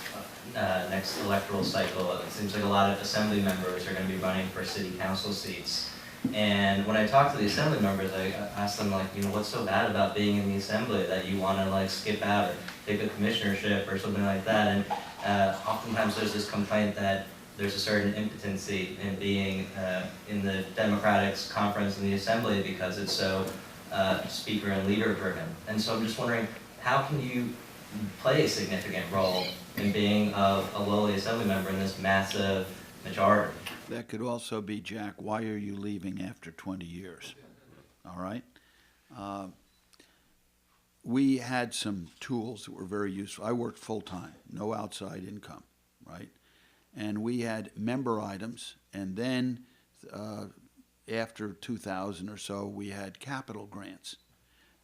next electoral cycle, it seems like a lot of assembly members are going to be running for city council seats. And when I talk to the assembly members, I ask them, like, you know, what's so bad about being in the assembly that you want to, like, skip out or take a commissionership or something like that? And oftentimes there's this complaint that there's a certain impotency in being in the Democrats conference in the assembly because it's so speaker and leader driven. And so I'm just wondering, how can you play a significant role in being a lowly assembly member in this massive majority? That could also be, Jack, why are you leaving after 20 years? All right? We had some tools that were very useful. I worked full-time, no outside income, right? And we had member items, and then after 2000 or so, we had capital grants.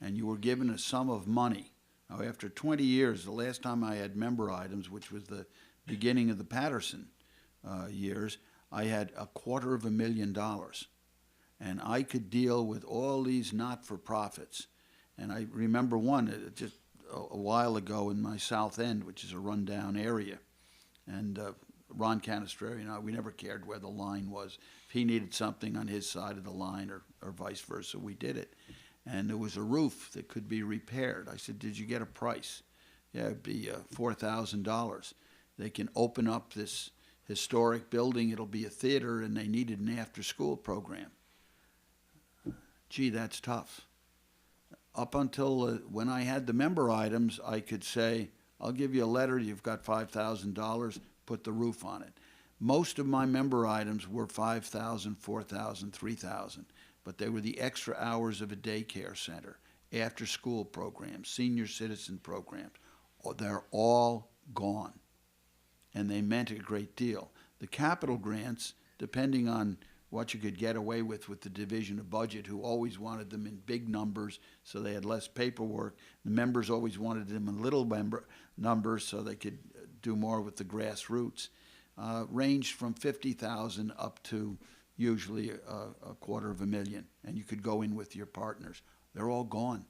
And you were given a sum of money. Now, after 20 years, the last time I had member items, which was the beginning of the Patterson years, I had $250,000. And I could deal with all these not-for-profits. And I remember one just a while ago in my South End, which is a rundown area. And Ron Canestrari and I, we never cared where the line was. If he needed something on his side of the line or vice versa, we did it. And there was a roof that could be repaired. I said, did you get a price? Yeah, it'd be $4,000. They can open up this historic building. It'll be a theater, and they needed an after-school program. Gee, that's tough. Up until when I had the member items, I could say, I'll give you a letter, you've got $5,000, put the roof on it. Most of my member items were $5,000, $4,000, $3,000, but they were the extra hours of a daycare center, after-school programs, senior citizen programs. They're all gone, and they meant a great deal. The capital grants, depending on what you could get away with the Division of Budget, who always wanted them in big numbers so they had less paperwork. The members always wanted them in little numbers so they could do more with the grassroots. Ranged from 50,000 up to usually a $250,000, and you could go in with your partners. They're all gone,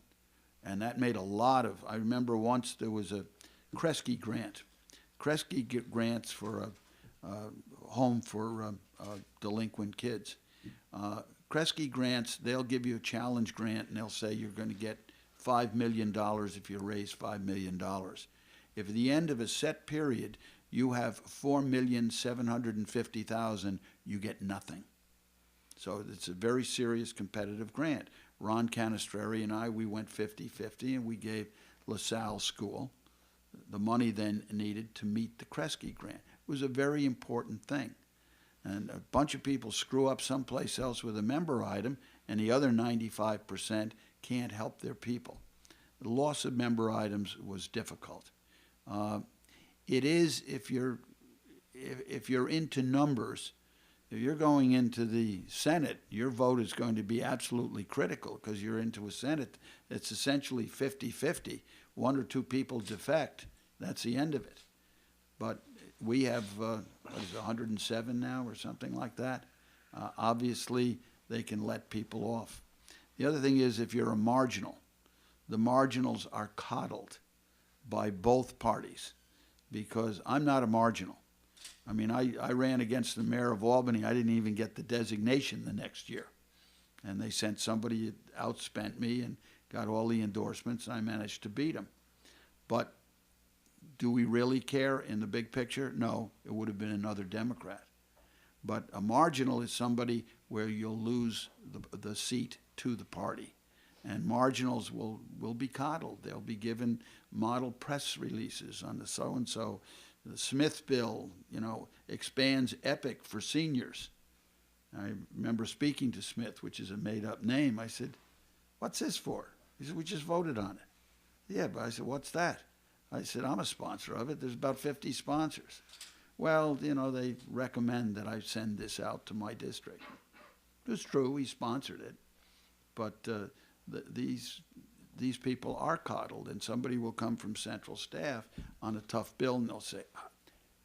and that made a lot of. I remember once there was a Kresge grant. Kresge grants for a home for delinquent kids. Kresge grants, they'll give you a challenge grant, and they'll say you're going to get $5 million if you raise $5 million. If at the end of a set period you have $4,750,000, you get nothing. So it's a very serious competitive grant. Ron Canestrari and I, we went 50-50, and we gave LaSalle School the money then needed to meet the Kresge grant. It was a very important thing. And a bunch of people screw up someplace else with a member item, and the other 95% can't help their people. The loss of member items was difficult. It is, if you're into numbers, if you're going into the Senate, your vote is going to be absolutely critical because you're into a Senate that's essentially 50-50. One or two people defect, that's the end of it. But we have, 107 now or something like that. Obviously, they can let people off. The other thing is, if you're a marginal, the marginals are coddled by both parties, because I'm not a marginal. I mean, I ran against the mayor of Albany. I didn't even get the designation the next year. And they sent somebody that outspent me and got all the endorsements, and I managed to beat him. But do we really care in the big picture? No, it would have been another Democrat. But a marginal is somebody where you'll lose the seat to the party. And marginals will be coddled. They'll be given model press releases on the so-and-so. The Smith bill, expands EPIC for seniors. I remember speaking to Smith, which is a made-up name. I said, what's this for? He said, we just voted on it. Yeah, but I said, what's that? I said, I'm a sponsor of it. There's about 50 sponsors. Well, they recommend that I send this out to my district. It was true, he sponsored it. But these people are coddled, and somebody will come from central staff on a tough bill, and they'll say,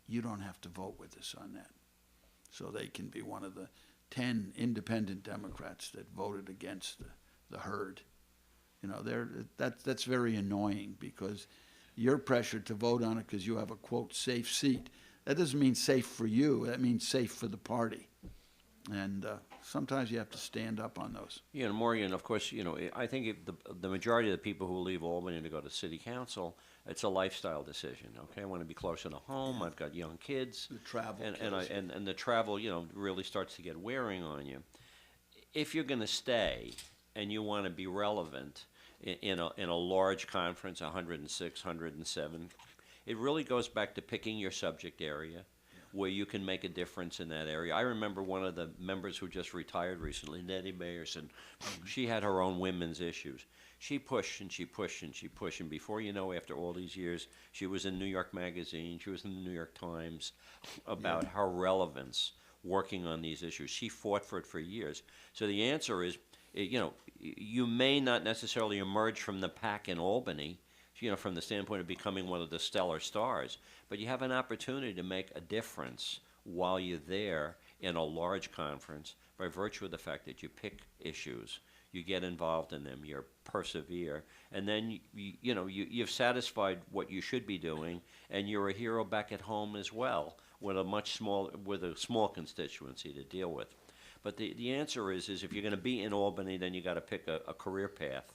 you don't have to vote with us on that. So they can be one of the 10 independent Democrats that voted against the herd. That's very annoying, because you're pressured to vote on it because you have a, quote, safe seat. That doesn't mean safe for you. That means safe for the party. And sometimes you have to stand up on those. Morgan, of course, I think if the majority of the people who leave Albany to go to city council, it's a lifestyle decision. Okay, I want to be closer to home. I've got young kids. The travel and the travel, really starts to get wearing on you. If you're going to stay and you want to be relevant in a large conference, 106, 107, it really goes back to picking your subject area, where you can make a difference in that area. I remember one of the members who just retired recently, Nettie Mayerson. She had her own women's issues. She pushed and she pushed and she pushed, and before you know, after all these years, she was in New York Magazine, she was in the New York Times about her relevance working on these issues. She fought for it for years. So the answer is, you may not necessarily emerge from the pack in Albany, from the standpoint of becoming one of the stellar stars, but you have an opportunity to make a difference while you're there in a large conference by virtue of the fact that you pick issues, you get involved in them, you persevere, and then you've satisfied what you should be doing, and you're a hero back at home as well, with a small constituency to deal with. But the answer is if you're going to be in Albany, then you got to pick a career path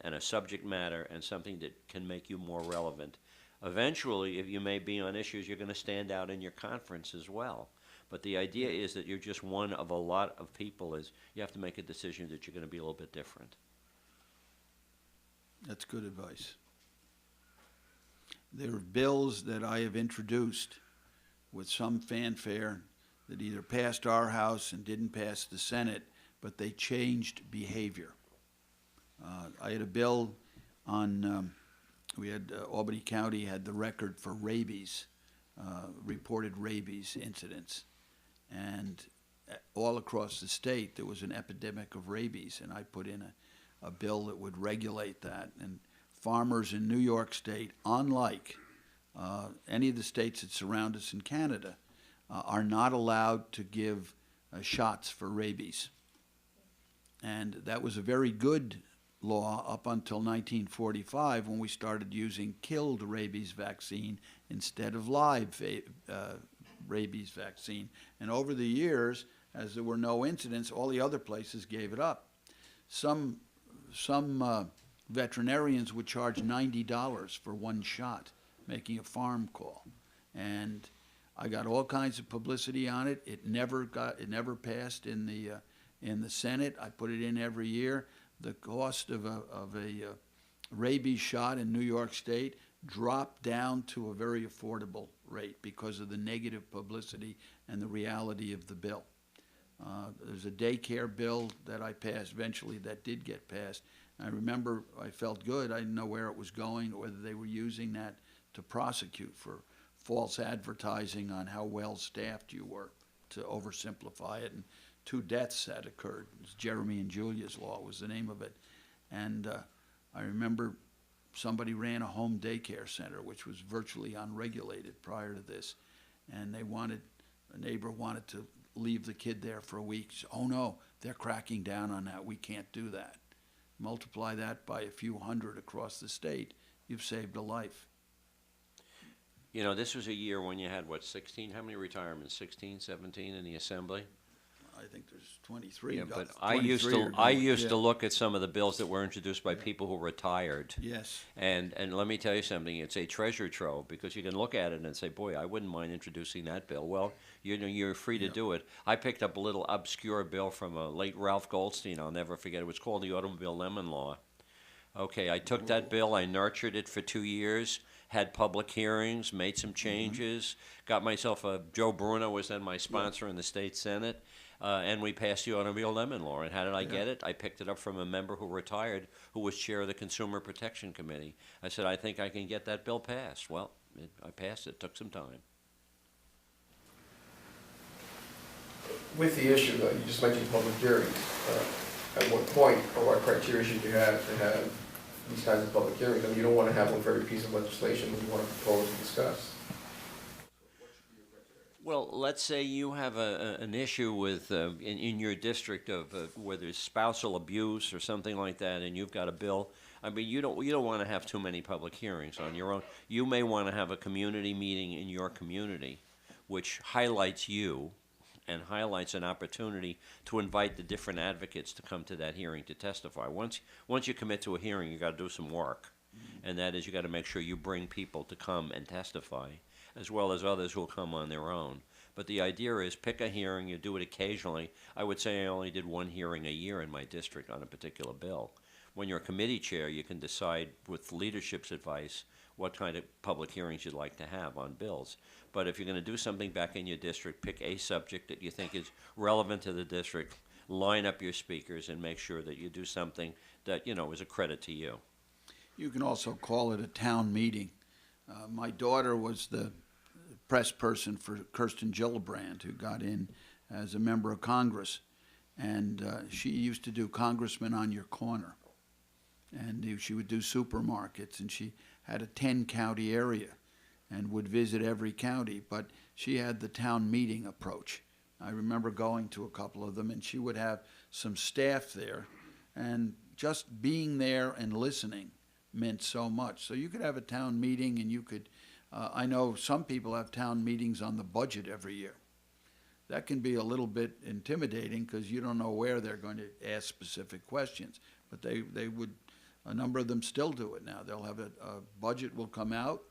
and a subject matter and something that can make you more relevant. Eventually, if you may be on issues, you're going to stand out in your conference as well. But the idea is that you're just one of a lot of people. Is you have to make a decision that you're going to be a little bit different. That's good advice. There are bills that I have introduced with some fanfare that either passed our House and didn't pass the Senate, but they changed behavior. I had a bill on, Albany County had the record for rabies, reported rabies incidents. And all across the state, there was an epidemic of rabies, and I put in a bill that would regulate that. And farmers in New York State, unlike any of the states that surround us in Canada, are not allowed to give shots for rabies. And that was a very good law up until 1945, when we started using killed rabies vaccine instead of live rabies vaccine. And over the years, as there were no incidents, all the other places gave it up. Some veterinarians would charge $90 for one shot, making a farm call. And I got all kinds of publicity on it. It never passed in the Senate. I put it in every year. The cost of a rabies shot in New York State dropped down to a very affordable rate because of the negative publicity and the reality of the bill. There's a daycare bill that I passed eventually that did get passed. I remember I felt good. I didn't know where it was going or whether they were using that to prosecute for false advertising on how well staffed you were, to oversimplify it. And 2 deaths had occurred. It was Jeremy and Julia's Law was the name of it. And I remember somebody ran a home daycare center, which was virtually unregulated prior to this. And a neighbor wanted to leave the kid there for a week. Said, oh no, they're cracking down on that. We can't do that. Multiply that by a few hundred across the state, you've saved a life. You know, this was a year when you had, what, 16? How many retirements? 16, 17 in the Assembly? I think there's 23. Yeah, but I used to look at some of the bills that were introduced by people who retired. Yes. And let me tell you something, it's a treasure trove, because you can look at it and say, boy, I wouldn't mind introducing that bill. Well, you're free to do it. I picked up a little obscure bill from a late Ralph Goldstein, I'll never forget. It was called the Automobile Lemon Law. Okay, I took that bill, I nurtured it for 2 years, had public hearings, made some changes, got myself Joe Bruno was then my sponsor in the state Senate. And we passed the Automobile Lemon Law. And how did I get it? I picked it up from a member who retired, who was chair of the Consumer Protection Committee. I said, I think I can get that bill passed. Well, I passed it. Took some time. With the issue that you just mentioned, public hearings, at what point or what criteria should you have to have these kinds of public hearings? I mean, you don't want to have one for every piece of legislation that you want to propose and discuss. Well, let's say you have an issue with in your district of where there's spousal abuse or something like that, and you've got a bill. I mean, you don't want to have too many public hearings on your own. You may want to have a community meeting in your community, which highlights you and highlights an opportunity to invite the different advocates to come to that hearing to testify. Once you commit to a hearing, you got to do some work, and that is you got to make sure you bring people to come and testify, as well as others who will come on their own. But the idea is pick a hearing, you do it occasionally. I would say I only did 1 hearing a year in my district on a particular bill. When you're a committee chair, you can decide with leadership's advice what kind of public hearings you'd like to have on bills. But if you're going to do something back in your district, pick a subject that you think is relevant to the district, line up your speakers, and make sure that you do something that, is a credit to you. You can also call it a town meeting. My daughter was the press person for Kirsten Gillibrand, who got in as a member of Congress. And she used to do Congressman on Your Corner. And she would do supermarkets, and she had a 10-county area and would visit every county. But she had the town meeting approach. I remember going to a couple of them, and she would have some staff there. And just being there and listening meant so much. So you could have a town meeting, and you could, I know some people have town meetings on the budget every year. That can be a little bit intimidating because you don't know where they're going to ask specific questions. But they would, a number of them still do it now. They'll have a budget will come out,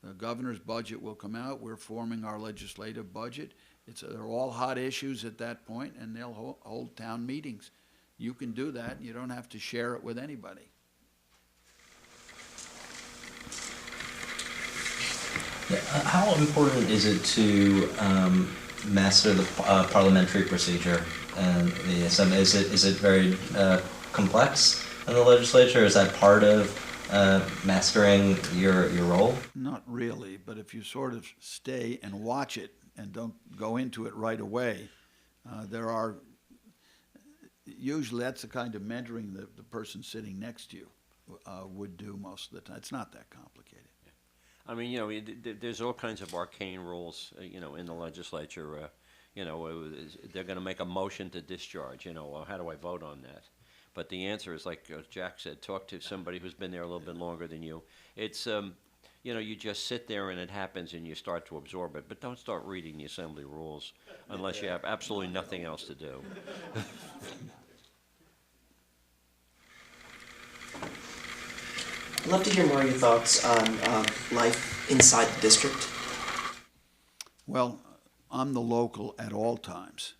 The governor's budget will come out. We're forming our legislative budget. They're all hot issues at that point, and they'll hold town meetings. You can do that. You don't have to share it with anybody. How important is it to master the parliamentary procedure and the assembly? Is it very complex in the legislature? Is that part of mastering your role? Not really, but if you sort of stay and watch it and don't go into it right away, usually that's the kind of mentoring that the person sitting next to you would do most of the time. It's not that complicated. I mean, you know, there's all kinds of arcane rules, you know, in the legislature. You know, they're going to make a motion to discharge, you know, well, how do I vote on that? But the answer is, like Jack said, talk to somebody who's been there a little bit longer than you. It's, you know, you just sit there and it happens and you start to absorb it. But don't start reading the assembly rules unless you have absolutely nothing else to do. I'd love to hear more of your thoughts on life inside the district. Well, I'm the local at all times.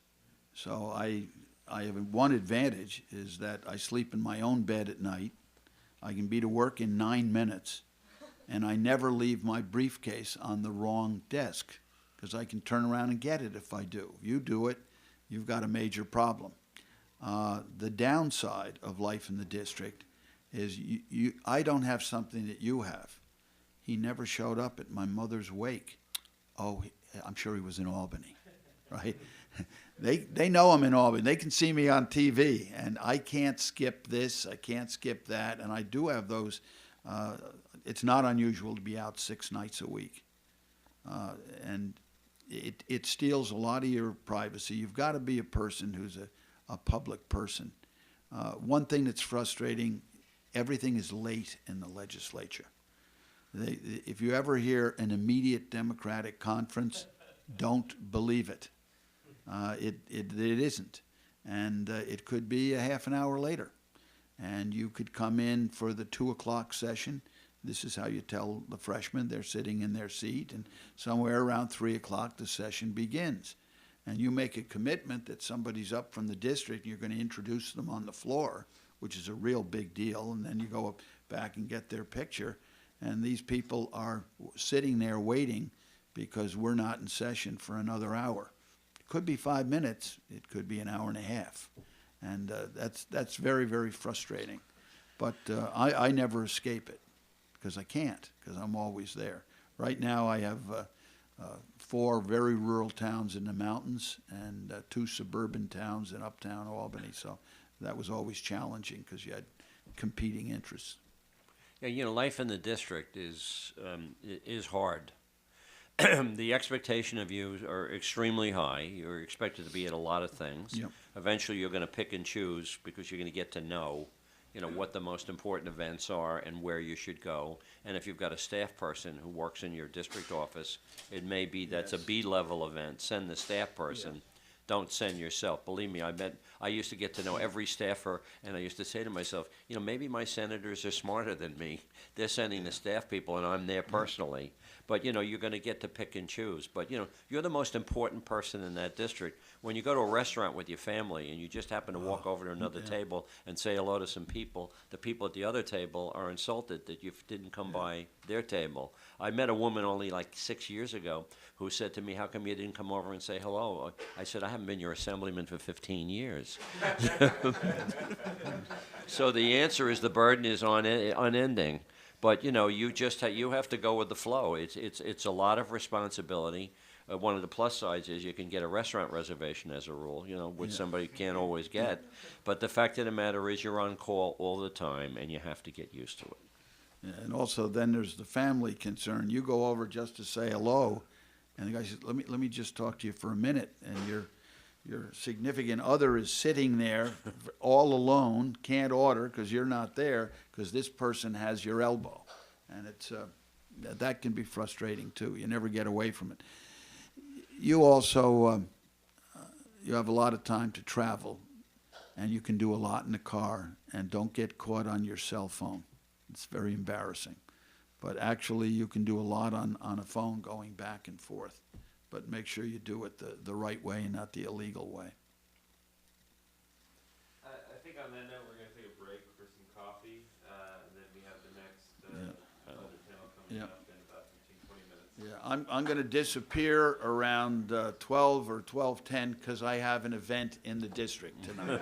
So I have one advantage is that I sleep in my own bed at night. I can be to work in 9 minutes, and I never leave my briefcase on the wrong desk because I can turn around and get it if I do. You do it, you've got a major problem. The downside of life in the district is I don't have something that you have. He never showed up at my mother's wake. Oh, I'm sure he was in Albany, right? They know I'm in Albany. They can see me on TV, and I can't skip this, I can't skip that, and I do have those. It's not unusual to be out 6 nights a week, and it steals a lot of your privacy. You've got to be a person who's a public person. One thing that's frustrating, everything is late in the legislature. If you ever hear an immediate Democratic conference, don't believe it. It isn't. And it could be a half an hour later. And you could come in for the 2 o'clock session. This is how you tell the freshmen they're sitting in their seat. And somewhere around 3 o'clock, the session begins. And you make a commitment that somebody's up from the district and you're going to introduce them on the floor, which is a real big deal. And then you go back and get their picture. And these people are sitting there waiting because we're not in session for another hour. It could be 5 minutes. It could be an hour and a half. And that's very, very frustrating. But I never escape it because I can't, because I'm always there. Right now I have 4 very rural towns in the mountains and 2 suburban towns in uptown Albany. So that was always challenging because you had competing interests. Yeah, you know, life in the district is hard. The expectation of you are extremely high. You're expected to be at a lot of things. Yep. Eventually, you're going to pick and choose because you're going to get to know, you know, what the most important events are and where you should go. And if you've got a staff person who works in your district office, it may be that's a B-level event. Send the staff person. Yes. Don't send yourself. Believe me, I used to get to know every staffer, and I used to say to myself, you know, maybe my senators are smarter than me. They're sending the staff people, and I'm there personally. But, you know, you're going to get to pick and choose. But, you know, you're the most important person in that district. When you go to a restaurant with your family and you just happen to walk over to another table and say hello to some people, the people at the other table are insulted that you didn't come by their table. I met a woman only like 6 years ago who said to me, how come you didn't come over and say hello? I said, I haven't been your assemblyman for 15 years. So the answer is the burden is unending. But, you know, you just you have to go with the flow. It's a lot of responsibility. One of the plus sides is you can get a restaurant reservation as a rule, you know, which somebody can't always get. But the fact of the matter is you're on call all the time, and you have to get used to it. Yeah, and also then there's the family concern. You go over just to say hello, and the guy says, let me just talk to you for a minute. And your significant other is sitting there all alone, can't order because you're not there because this person has your elbow. And it's that can be frustrating too. You never get away from it. You also, you have a lot of time to travel, and you can do a lot in the car, and don't get caught on your cell phone. It's very embarrassing. But actually, you can do a lot on a phone going back and forth. But make sure you do it the right way and not the illegal way. I think on that note, we're going to take a break for some coffee, and then we have the next budget panel coming up in about 15, 20 minutes. Yeah, I'm going to disappear around 12 or 12:10 because I have an event in the district tonight.